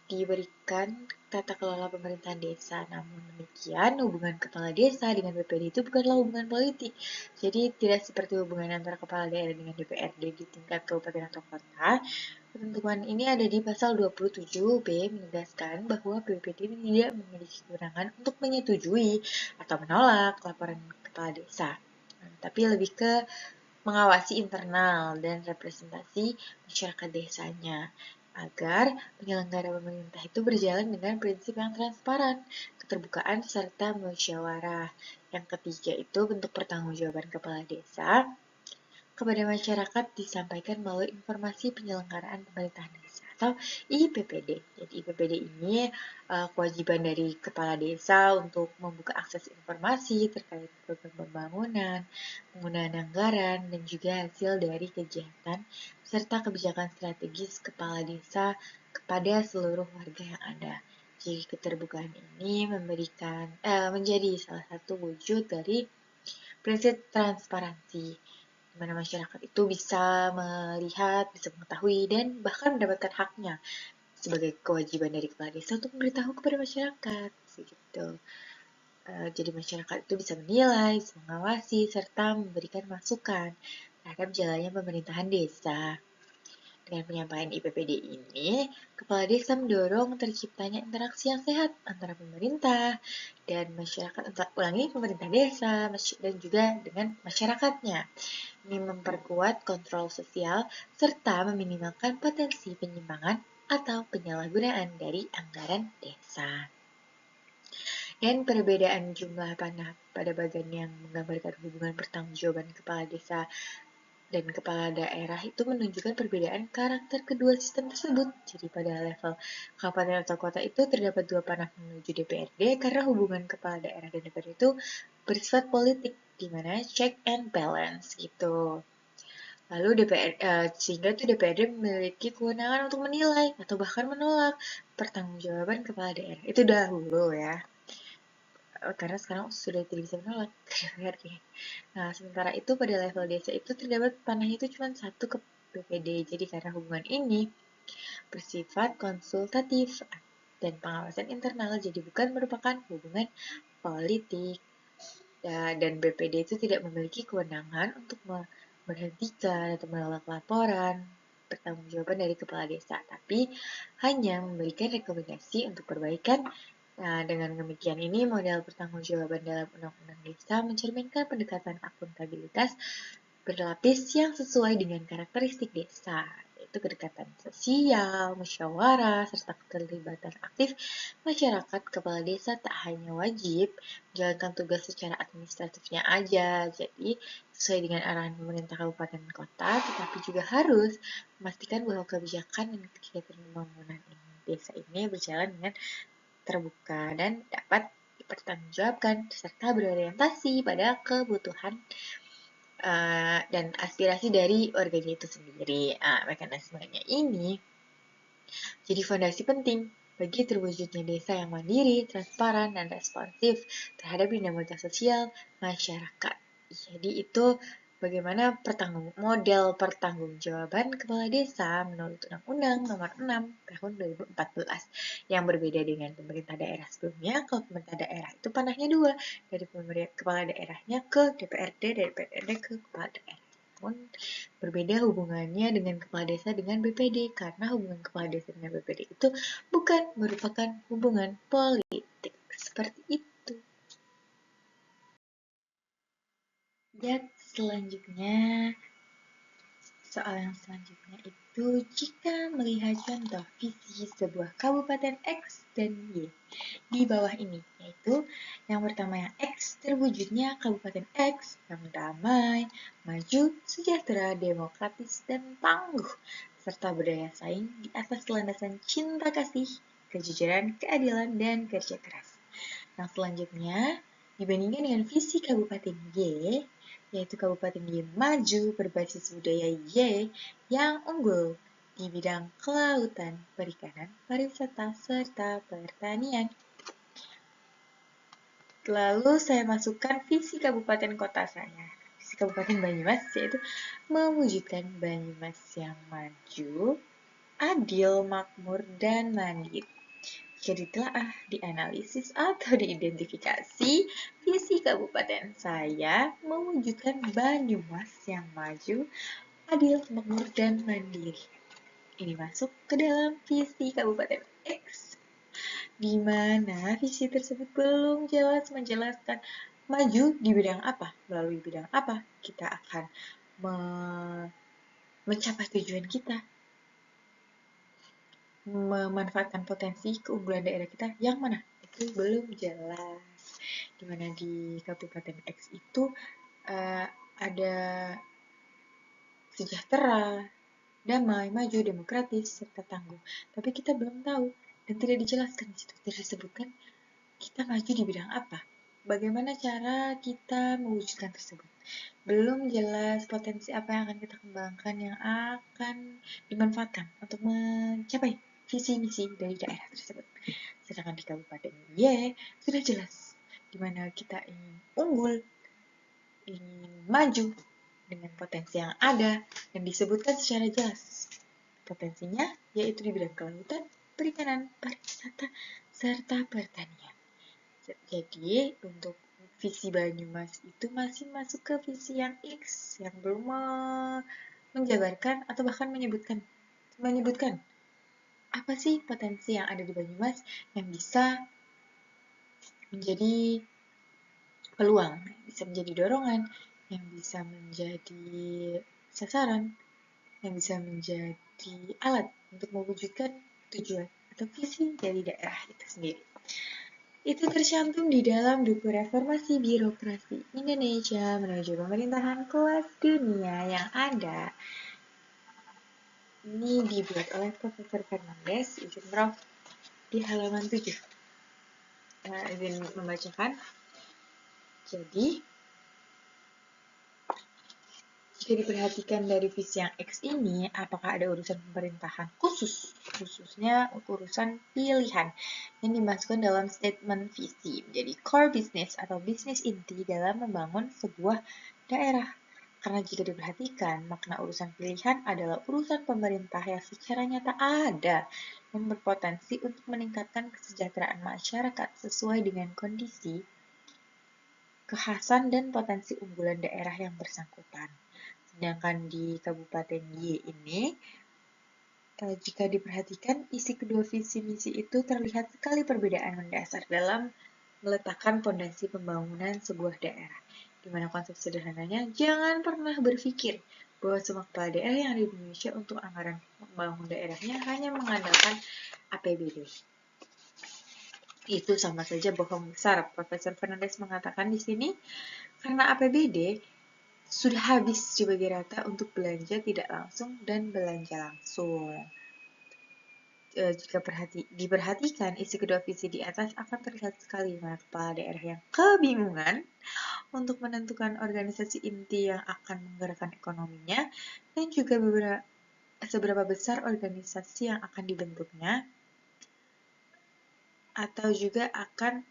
diberikan tata kelola pemerintahan desa. Namun demikian, hubungan kepala desa dengan BPD itu bukanlah hubungan politik. Jadi tidak seperti hubungan antara kepala daerah dengan DPRD di tingkat kabupaten atau kota. Ketentuan ini ada di pasal 27B menegaskan bahwa BPD tidak memiliki kewenangan untuk menyetujui atau menolak laporan kepala desa. Tapi lebih ke mengawasi internal dan representasi masyarakat desanya agar penyelenggara pemerintah itu berjalan dengan prinsip yang transparan, keterbukaan, serta musyawarah. Yang ketiga itu bentuk pertanggungjawaban kepala desa kepada masyarakat disampaikan melalui informasi penyelenggaraan pemerintahan desa atau IPPD. Jadi IPPD ini kewajiban dari kepala desa untuk membuka akses informasi terkait program pembangunan, penggunaan anggaran, dan juga hasil dari kegiatan serta kebijakan strategis kepala desa kepada seluruh warga yang ada. Jadi keterbukaan ini menjadi salah satu wujud dari prinsip transparansi, di mana masyarakat itu bisa melihat, bisa mengetahui, dan bahkan mendapatkan haknya sebagai kewajiban dari kepala desa untuk memberitahu kepada masyarakat. Gitu. Jadi masyarakat itu bisa menilai, bisa mengawasi, serta memberikan masukan terhadap jalannya pemerintahan desa. Dengan penyampaian IPPD ini, kepala desa mendorong terciptanya interaksi yang sehat antara pemerintah dan masyarakat, pemerintah desa dan juga dengan masyarakatnya. Ini memperkuat kontrol sosial serta meminimalkan potensi penyimpangan atau penyalahgunaan dari anggaran desa. Dan perbedaan jumlah panah pada bagian yang menggambarkan hubungan pertanggungjawaban kepala desa dan kepala daerah itu menunjukkan perbedaan karakter kedua sistem tersebut. Jadi pada level kabupaten atau kota itu terdapat dua panah menuju DPRD karena hubungan kepala daerah dan DPRD itu bersifat politik, di mana check and balance gitu. Lalu sehingga DPRD memiliki kewenangan untuk menilai atau bahkan menolak pertanggungjawaban kepala daerah. Itu dahulu ya. Karena sekarang sudah tidak bisa menolak DPRD. Nah, sementara itu pada level desa itu terdapat panahnya itu cuma satu ke BPD. Jadi karena hubungan ini bersifat konsultatif dan pengawasan internal, jadi bukan merupakan hubungan politik. Dan BPD itu tidak memiliki kewenangan untuk memberhentikan atau menolak laporan pertanggungjawaban dari kepala desa, tapi hanya memberikan rekomendasi untuk perbaikan Nah, dengan demikian ini model pertanggungjawaban dalam Undang-Undang Desa mencerminkan pendekatan akuntabilitas berlapis yang sesuai dengan karakteristik desa, yaitu kedekatan sosial, musyawarah, serta keterlibatan aktif masyarakat. Kepala desa tak hanya wajib menjalankan tugas secara administratifnya aja, jadi sesuai dengan arahan pemerintah kabupaten kota, tetapi juga harus memastikan bahwa kebijakan dan kegiatan pembangunan desa ini berjalan dengan terbuka dan dapat dipertanggungjawabkan serta berorientasi pada kebutuhan dan aspirasi dari warganya itu sendiri. Mekanismenya ini jadi fondasi penting bagi terwujudnya desa yang mandiri, transparan, dan responsif terhadap dinamika sosial masyarakat. Jadi itu bagaimana model pertanggungjawaban kepala desa menurut Undang-Undang Nomor 6 Tahun 2014 yang berbeda dengan pemerintah daerah sebelumnya. Kalau pemerintah daerah itu panahnya dua, dari kepala daerahnya ke DPRD, dari DPRD ke kepala daerah. Namun berbeda hubungannya dengan kepala desa dengan BPD, karena hubungan kepala desa dengan BPD itu bukan merupakan hubungan politik. Seperti itu. Dan selanjutnya, soal yang selanjutnya itu jika melihat contoh visi sebuah kabupaten X dan Y di bawah ini, yaitu yang pertama yang X, terwujudnya Kabupaten X yang damai, maju, sejahtera, demokratis, dan tangguh, serta berdaya saing di atas landasan cinta kasih, kejujuran, keadilan, dan kerja keras. Yang selanjutnya, dibandingkan dengan visi Kabupaten Y, yaitu Kabupaten Y maju berbasis budaya Y yang unggul di bidang kelautan, perikanan, pariwisata, serta pertanian. Lalu saya masukkan visi kabupaten kota saya. Visi Kabupaten Banyumas yaitu mewujudkan Banyumas yang maju, adil, makmur, dan mandiri. Jadi telah dianalisis atau diidentifikasi visi kabupaten saya mewujudkan Banyumas yang maju, adil, makmur, dan mandiri. Ini masuk ke dalam visi Kabupaten X, di mana visi tersebut belum jelas menjelaskan maju di bidang apa, melalui bidang apa kita akan mencapai tujuan kita, memanfaatkan potensi keunggulan daerah kita yang mana, itu belum jelas. Dimana di Kabupaten X itu ada sejahtera, damai, maju, demokratis, serta tangguh. Tapi kita belum tahu dan tidak dijelaskan di situ. Tidak disebutkan kita maju di bidang apa. Bagaimana cara kita mewujudkan tersebut. Belum jelas potensi apa yang akan kita kembangkan yang akan dimanfaatkan untuk mencapai visi misi dari daerah tersebut. Sedangkan di Kabupaten Y sudah jelas di mana kita ingin unggul, ingin maju dengan potensi yang ada dan disebutkan secara jelas. Potensinya yaitu di bidang kelautan, perikanan, pariwisata, serta pertanian. Jadi untuk visi Banyumas itu masih masuk ke visi yang X yang belum menjabarkan atau bahkan menyebutkan apa sih potensi yang ada di Banyumas yang bisa menjadi peluang, bisa menjadi dorongan, yang bisa menjadi sasaran, yang bisa menjadi alat untuk mewujudkan tujuan atau visi dari daerah itu sendiri. Itu tercantum di dalam buku Reformasi Birokrasi Indonesia menuju Pemerintahan Kelas Dunia yang ada. Ini dibuat oleh Profesor Fernandes, izin Prof, di halaman 7. Izin membacakan. Jadi, jika diperhatikan dari visi yang X ini, apakah ada urusan pemerintahan khususnya urusan pilihan yang dimasukkan dalam statement visi menjadi core business atau bisnis inti dalam membangun sebuah daerah. Karena jika diperhatikan, makna urusan pilihan adalah urusan pemerintah yang secara nyata ada dan berpotensi untuk meningkatkan kesejahteraan masyarakat sesuai dengan kondisi, kekhasan, dan potensi unggulan daerah yang bersangkutan. Sedangkan di Kabupaten Y ini, Jika diperhatikan, isi kedua visi misi itu terlihat sekali perbedaan mendasar dalam meletakkan fondasi pembangunan sebuah daerah. Di mana konsep sederhananya, jangan pernah berpikir bahwa semua kepala daerah yang ada di Indonesia untuk anggaran membangun daerahnya hanya mengandalkan APBD. Itu sama saja bohong besar. Profesor Fernandes mengatakan di sini, karena APBD sudah habis dibagi rata untuk belanja tidak langsung dan belanja langsung. Jika diperhatikan, isi kedua visi di atas akan terlihat sekali mana kepala daerah yang kebingungan untuk menentukan organisasi inti yang akan menggerakkan ekonominya dan juga seberapa besar organisasi yang akan dibentuknya atau juga akan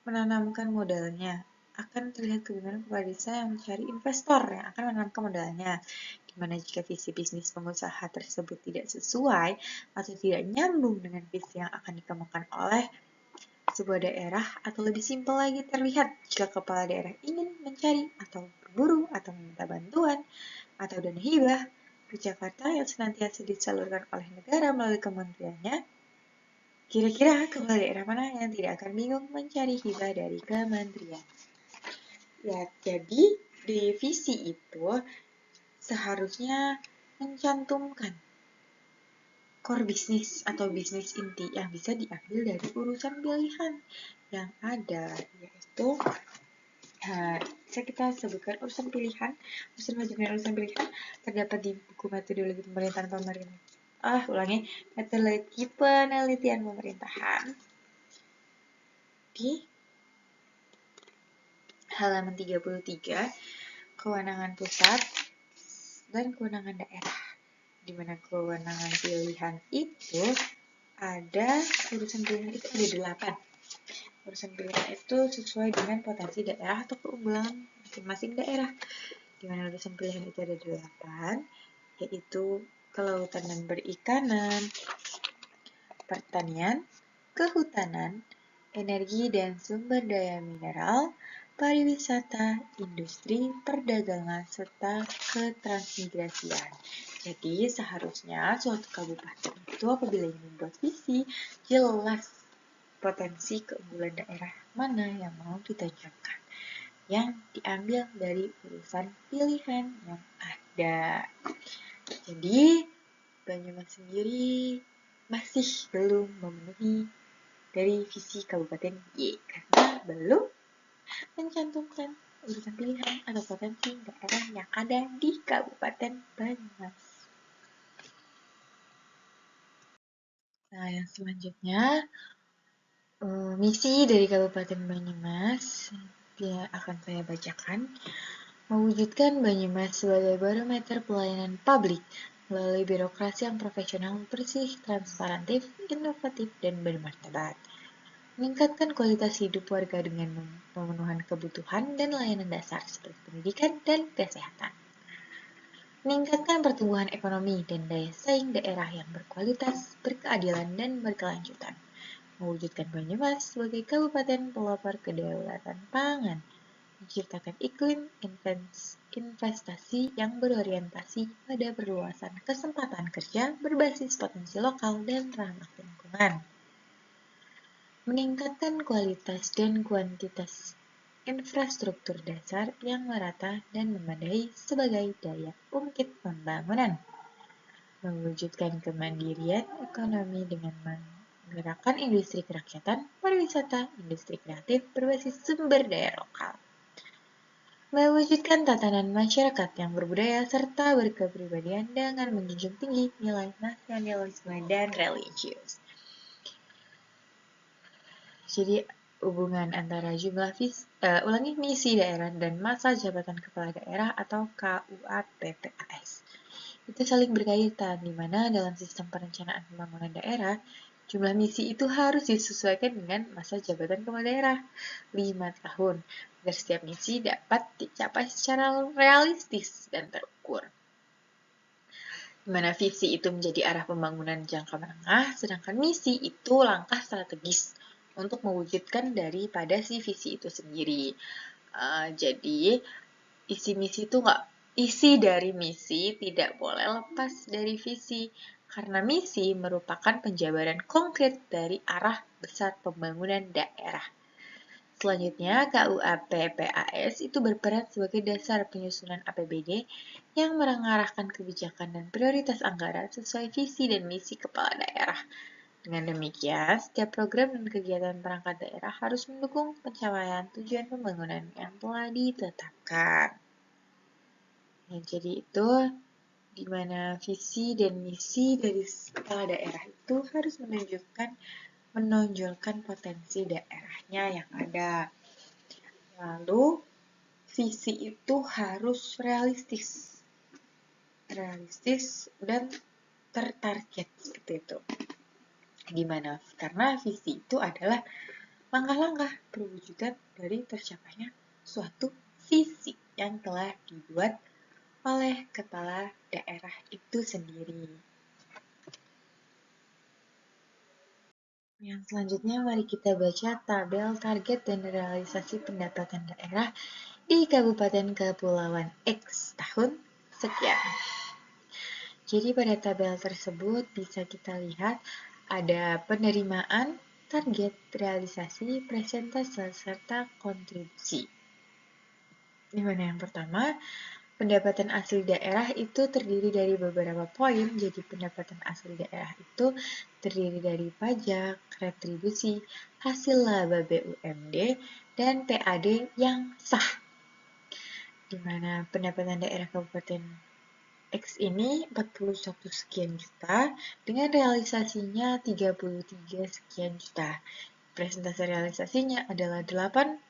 menanamkan modalnya. Akan terlihat kebingungan kepala desa yang mencari investor yang akan menanamkan modalnya. Dimana jika visi bisnis pengusaha tersebut tidak sesuai atau tidak nyambung dengan visi yang akan dikembangkan oleh sebuah daerah, atau lebih simpel lagi terlihat jika kepala daerah ingin mencari atau berburu atau meminta bantuan atau dana hibah ke Jakarta yang senantiasa disalurkan oleh negara melalui kementeriannya. Kira-kira kepala daerah mana yang tidak akan bingung mencari hibah dari kementerian? Ya, jadi di visi itu seharusnya mencantumkan core bisnis atau bisnis inti yang bisa diambil dari urusan pilihan yang ada, yaitu bisa kita sebutkan urusan pilihan, urusan manajemen urusan pilihan terdapat di buku metodologi pemerintahan metodologi penelitian pemerintahan di halaman 33, kewenangan pusat dan kewenangan daerah, di mana kewenangan pilihan itu ada, urusan pilihan itu ada 8. Urusan pilihan itu sesuai dengan potensi daerah atau keunggulan masing-masing daerah, di mana urusan pilihan itu ada 8, yaitu kelautan dan perikanan, pertanian, kehutanan, energi dan sumber daya mineral, pariwisata, industri, perdagangan, serta ketransmigrasian. Jadi seharusnya suatu kabupaten itu apabila ingin membuat visi, jelas potensi keunggulan daerah mana yang mau ditajamkan, yang diambil dari urusan pilihan yang ada. Jadi Banyumas sendiri masih belum memenuhi dari visi Kabupaten Y karena belum mencantumkan urusan pilihan atau potensi daerah yang ada di Kabupaten Banyumas. Nah, yang selanjutnya misi dari Kabupaten Banyumas akan saya bacakan. Mewujudkan Banyumas sebagai barometer pelayanan publik melalui birokrasi yang profesional, bersih, transparantif, inovatif, dan bermartabat. Meningkatkan kualitas hidup warga dengan pemenuhan kebutuhan dan layanan dasar seperti pendidikan dan kesehatan. Meningkatkan pertumbuhan ekonomi dan daya saing daerah yang berkualitas, berkeadilan, dan berkelanjutan. Mewujudkan Banyumas sebagai kabupaten pelopor kedaulatan pangan. Menciptakan iklim investasi yang berorientasi pada perluasan kesempatan kerja berbasis potensi lokal dan ramah lingkungan. Meningkatkan kualitas dan kuantitas infrastruktur dasar yang merata dan memadai sebagai daya ungkit pembangunan. Mewujudkan kemandirian ekonomi dengan menggerakkan industri kerakyatan, pariwisata, industri kreatif berbasis sumber daya lokal. Mewujudkan tatanan masyarakat yang berbudaya serta berkepribadian dengan menjunjung tinggi nilai nasionalisme dan religius. Jadi hubungan antara jumlah misi daerah dan masa jabatan kepala daerah atau KUAPPAS itu saling berkaitan, di mana dalam sistem perencanaan pembangunan daerah jumlah misi itu harus disesuaikan dengan masa jabatan kepala daerah 5 tahun agar setiap misi dapat dicapai secara realistis dan terukur. Di mana visi itu menjadi arah pembangunan jangka menengah, sedangkan misi itu langkah strategis untuk mewujudkan daripada si visi itu sendiri. Jadi isi misi itu nggak Isi dari misi tidak boleh lepas dari visi, karena misi merupakan penjabaran konkret dari arah besar pembangunan daerah. Selanjutnya, KUAP PAS itu berperan sebagai dasar penyusunan APBD yang mengarahkan kebijakan dan prioritas anggaran sesuai visi dan misi kepala daerah. Dengan demikian, setiap program dan kegiatan perangkat daerah harus mendukung pencapaian tujuan pembangunan yang telah ditetapkan. Nah, jadi itu di mana visi dan misi dari kepala daerah itu harus menonjolkan potensi daerahnya yang ada. Lalu, visi itu harus realistis dan tertarget seperti itu. Gimana? Karena visi itu adalah langkah-langkah perwujudan dari tercapainya suatu visi yang telah dibuat oleh kepala daerah itu sendiri. Yang selanjutnya mari kita baca tabel target dan realisasi pendapatan daerah di Kabupaten Kepulauan X tahun sekian. Jadi pada tabel tersebut bisa kita lihat ada penerimaan, target, realisasi, persentase, serta kontribusi. Di mana yang pertama, pendapatan asli daerah itu terdiri dari beberapa poin. Jadi pendapatan asli daerah itu terdiri dari pajak, retribusi, hasil laba BUMD, dan PAD yang sah. Di mana pendapatan daerah Kabupaten X ini 41 sekian juta dengan realisasinya 33 sekian juta. Presentase realisasinya adalah 80%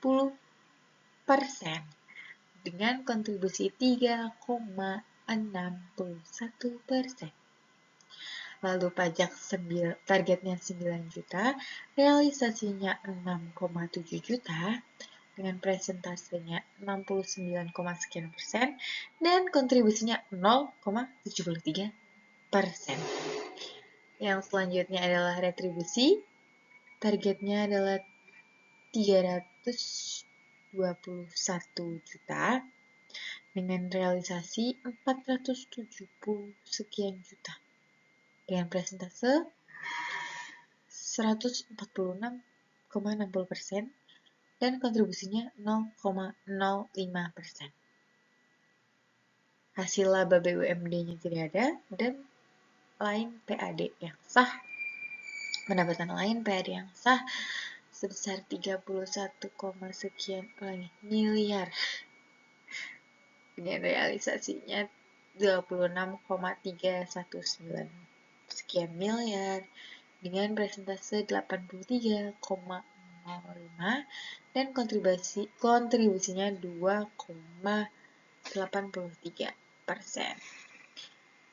dengan kontribusi 3,61%. Lalu pajak targetnya 9 juta, realisasinya 6,7 juta dengan presentasenya 69, sekian persen dan kontribusinya 0,73%. Yang selanjutnya adalah retribusi. Targetnya adalah 321 juta dengan realisasi 470 sekian juta dengan presentase 146,60% dan kontribusinya 0,05%. Hasil laba BUMD-nya tidak ada dan lain PAD yang sah. Pendapatan lain PAD yang sah sebesar 31, sekian miliar dengan realisasinya 26,319 sekian miliar dengan presentase 83,05 dan kontribusinya 2,83%.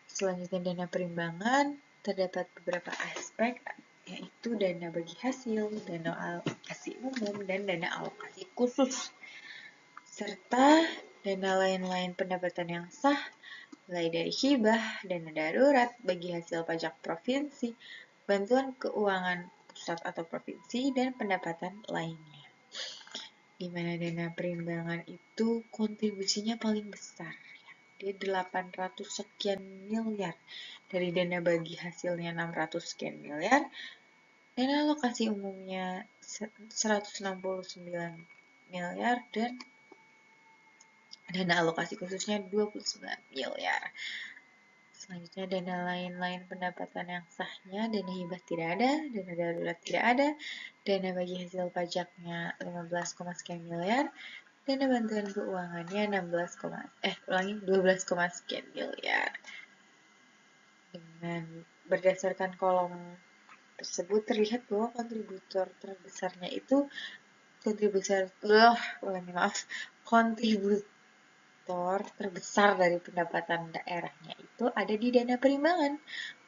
Selanjutnya dana perimbangan, terdapat beberapa aspek yaitu dana bagi hasil, dana alokasi umum, dan dana alokasi khusus, serta dana lain-lain pendapatan yang sah, mulai dari hibah, dana darurat bagi hasil pajak provinsi, bantuan keuangan pusat atau provinsi, dan pendapatan lainnya. Di mana dana perimbangan itu kontribusinya paling besar. Dia 800 sekian miliar. Dari dana bagi hasilnya 600 sekian miliar. Dana alokasi umumnya 169 miliar dan dana alokasi khususnya 29 miliar. Selanjutnya dana lain-lain pendapatan yang sahnya, dana hibah tidak ada, dana darurat tidak ada, dana bagi hasil pajaknya 15, sekian miliar, dana bantuan keuangannya 12, sekian miliar. Dengan berdasarkan kolom tersebut terlihat bahwa kontributor terbesarnya itu kontributor terbesar dari pendapatan daerahnya itu ada di dana perimbangan,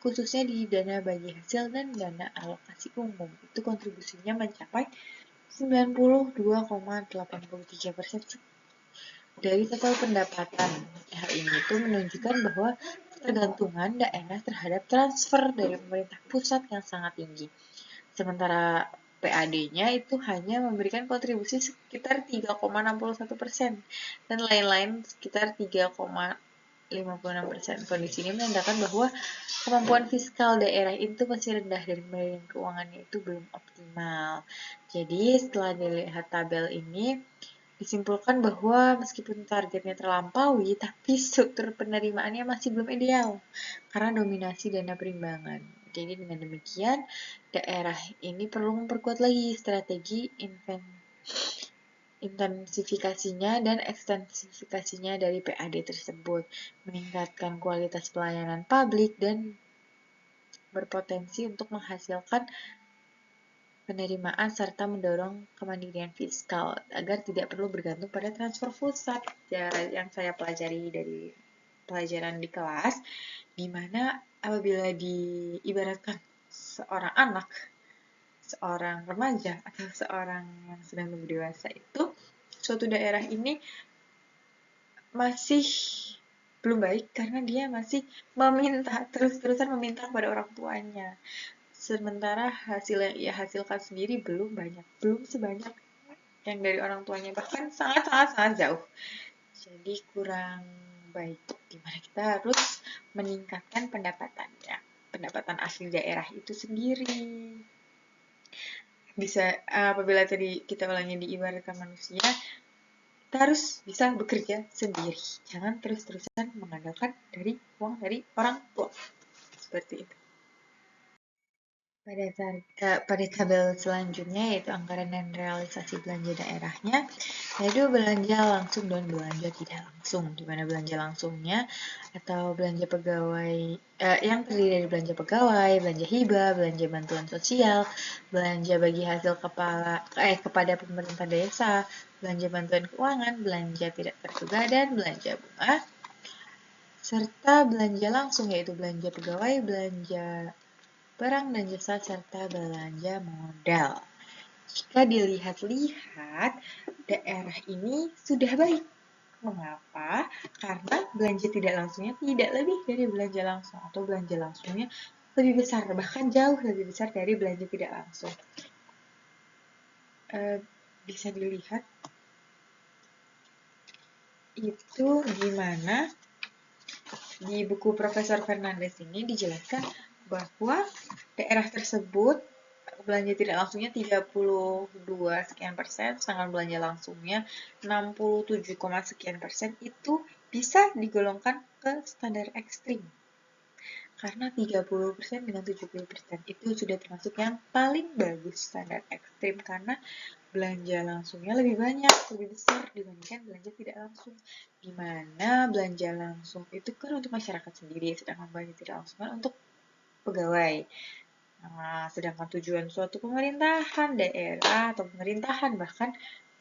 khususnya di dana bagi hasil dan dana alokasi umum. Itu kontribusinya mencapai 92,83% dari total pendapatan. Hal ini itu menunjukkan bahwa ketergantungan daerah terhadap transfer dari pemerintah pusat yang sangat tinggi. Sementara PAD-nya itu hanya memberikan kontribusi sekitar 3,61% dan lain-lain sekitar 3,56%. Kondisi ini menandakan bahwa kemampuan fiskal daerah itu masih rendah dan pemberian keuangannya itu belum optimal. Jadi setelah dilihat tabel ini, disimpulkan bahwa meskipun targetnya terlampaui, tapi struktur penerimaannya masih belum ideal karena dominasi dana perimbangan. Jadi dengan demikian, daerah ini perlu memperkuat lagi strategi intensifikasinya dan ekstensifikasinya dari PAD tersebut, meningkatkan kualitas pelayanan publik dan berpotensi untuk menghasilkan penerimaan serta mendorong kemandirian fiskal agar tidak perlu bergantung pada transfer pusat. Ya, yang saya pelajari dari pelajaran di kelas, di mana apabila diibaratkan seorang anak, seorang remaja, atau seorang yang sedang lebih dewasa itu, suatu daerah ini masih belum baik karena dia masih meminta, terus-terusan meminta kepada orang tuanya. Sementara hasil yang ia hasilkan sendiri belum sebanyak yang dari orang tuanya, bahkan sangat jauh. Jadi kurang baik, dimana kita harus meningkatkan pendapatan asli daerah itu sendiri. Bisa apabila tadi kita ulangi diibaratkan manusia, kita harus bisa bekerja sendiri. Jangan terus-terusan mengandalkan dari uang dari orang tua. Seperti itu. Pada tabel selanjutnya yaitu anggaran dan realisasi belanja daerahnya, yaitu belanja langsung dan belanja tidak langsung, di mana belanja langsungnya atau belanja pegawai yang terdiri dari belanja pegawai, belanja hibah, belanja bantuan sosial, belanja bagi hasil kepada pemerintah desa, belanja bantuan keuangan, belanja tidak terduga, dan belanja bunga, serta belanja langsung yaitu belanja pegawai, belanja barang dan jasa, serta belanja modal. Jika dilihat-lihat, daerah ini sudah baik. Mengapa? Karena belanja tidak langsungnya tidak lebih dari belanja langsung, atau belanja langsungnya lebih besar, bahkan jauh lebih besar dari belanja tidak langsung. Bisa dilihat itu gimana di buku Profesor Fernandes ini dijelaskan bahwa daerah tersebut belanja tidak langsungnya 32 sekian persen, sedangkan belanja langsungnya 67, sekian persen itu bisa digolongkan ke standar ekstrim. Karena 30% dengan 70% itu sudah termasuk yang paling bagus standar ekstrim, karena belanja langsungnya lebih banyak, lebih besar dibandingkan belanja tidak langsung. Dimana belanja langsung itu kan untuk masyarakat sendiri, sedangkan belanja tidak langsung kan untuk pegawai. Nah, sedangkan tujuan suatu pemerintahan daerah atau pemerintahan bahkan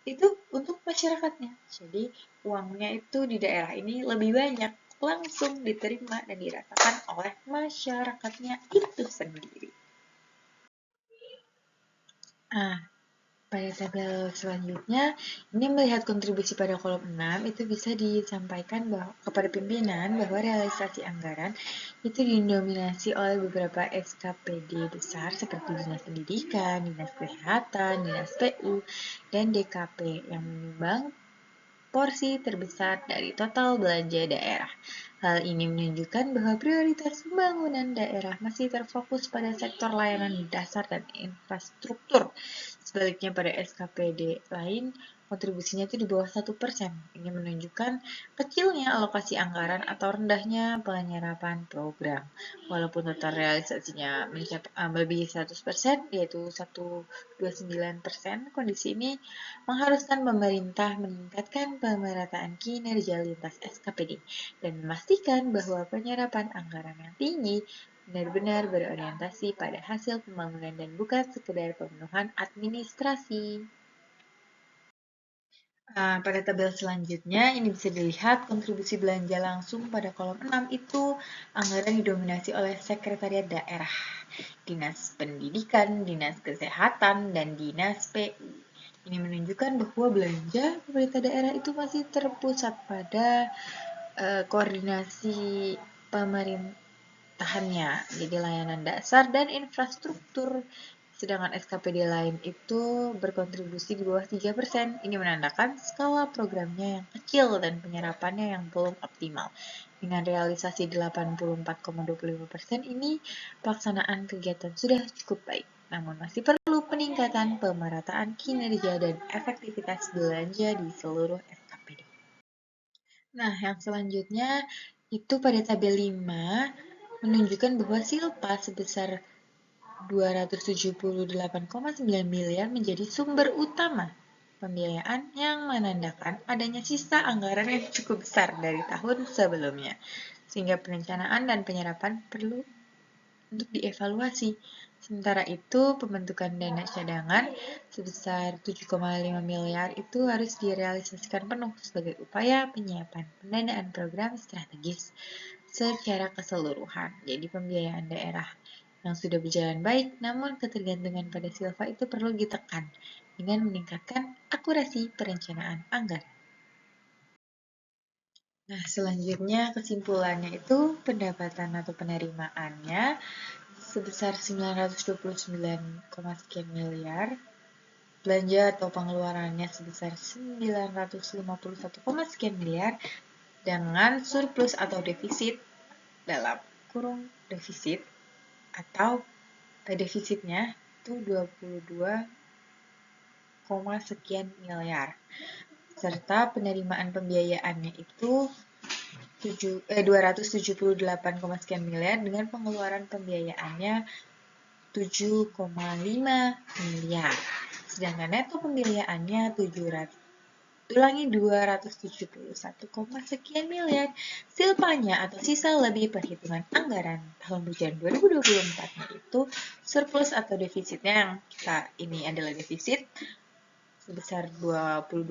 itu untuk masyarakatnya. Jadi uangnya itu di daerah ini lebih banyak langsung diterima dan dirasakan oleh masyarakatnya itu sendiri. Pada tabel selanjutnya, ini melihat kontribusi pada kolom 6, itu bisa disampaikan kepada pimpinan bahwa realisasi anggaran itu didominasi oleh beberapa SKPD besar seperti Dinas Pendidikan, Dinas Kesehatan, Dinas PU, dan DKP yang menyumbang porsi terbesar dari total belanja daerah. Hal ini menunjukkan bahwa prioritas pembangunan daerah masih terfokus pada sektor layanan dasar dan infrastruktur. Sebaliknya pada SKPD lain, kontribusinya itu di bawah 1%. Ini menunjukkan kecilnya alokasi anggaran atau rendahnya penyerapan program. Walaupun total realisasinya melebihi 100%, yaitu 129%, kondisi ini mengharuskan pemerintah meningkatkan pemerataan kinerja lintas SKPD dan memastikan bahwa penyerapan anggaran yang tinggi benar-benar berorientasi pada hasil pembangunan dan bukan sekedar pemenuhan administrasi. Pada tabel selanjutnya, ini bisa dilihat kontribusi belanja langsung pada kolom 6 itu anggaran didominasi oleh sekretariat daerah, Dinas Pendidikan, Dinas Kesehatan, dan Dinas PU. Ini menunjukkan bahwa belanja pemerintah daerah itu masih terpusat pada koordinasi pemerintahannya, jadi layanan dasar dan infrastruktur Sedangkan SKPD lain itu berkontribusi di bawah 3%. Ini menandakan skala programnya yang kecil dan penyerapannya yang belum optimal. Dengan realisasi 84,25% ini, pelaksanaan kegiatan sudah cukup baik. Namun masih perlu peningkatan pemerataan kinerja dan efektivitas belanja di seluruh SKPD. Nah, yang selanjutnya itu pada tabel 5 menunjukkan bahwa silpa sebesar 278,9 miliar menjadi sumber utama pembiayaan yang menandakan adanya sisa anggaran yang cukup besar dari tahun sebelumnya. Sehingga perencanaan dan penyerapan perlu untuk dievaluasi. Sementara itu, pembentukan dana cadangan sebesar 7,5 miliar itu harus direalisasikan penuh sebagai upaya penyiapan pendanaan program strategis secara keseluruhan. Jadi pembiayaan daerah yang sudah berjalan baik, namun ketergantungan pada silpa itu perlu ditekan dengan meningkatkan akurasi perencanaan anggaran. Nah, selanjutnya kesimpulannya itu pendapatan atau penerimaannya sebesar 929, sekian miliar, belanja atau pengeluarannya sebesar 951, sekian miliar, dengan surplus atau defisit dalam kurung defisit atau defisitnya itu 22, sekian miliar. Serta penerimaan pembiayaannya itu 278, sekian miliar dengan pengeluaran pembiayaannya 7,5 miliar. Sedangkan neto pembiayaannya 271, sekian miliar. Silpanya atau sisa lebih perhitungan anggaran tahun berjalan 2024 itu surplus atau defisitnya yang kita ini adalah defisit sebesar 22,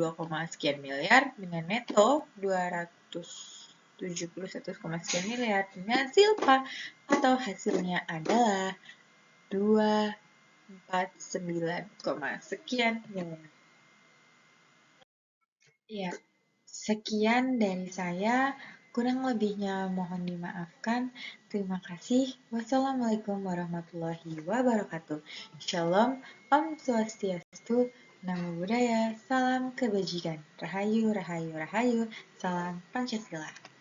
sekian miliar dengan neto 271, sekian miliar dengan silpa atau hasilnya adalah 249, sekian miliar. Ya, sekian dari saya. Kurang lebihnya mohon dimaafkan. Terima kasih. Wassalamualaikum warahmatullahi wabarakatuh. Shalom, Om Swastiastu, Namo Buddhaya, salam kebajikan. Rahayu, rahayu, rahayu. Salam Pancasila.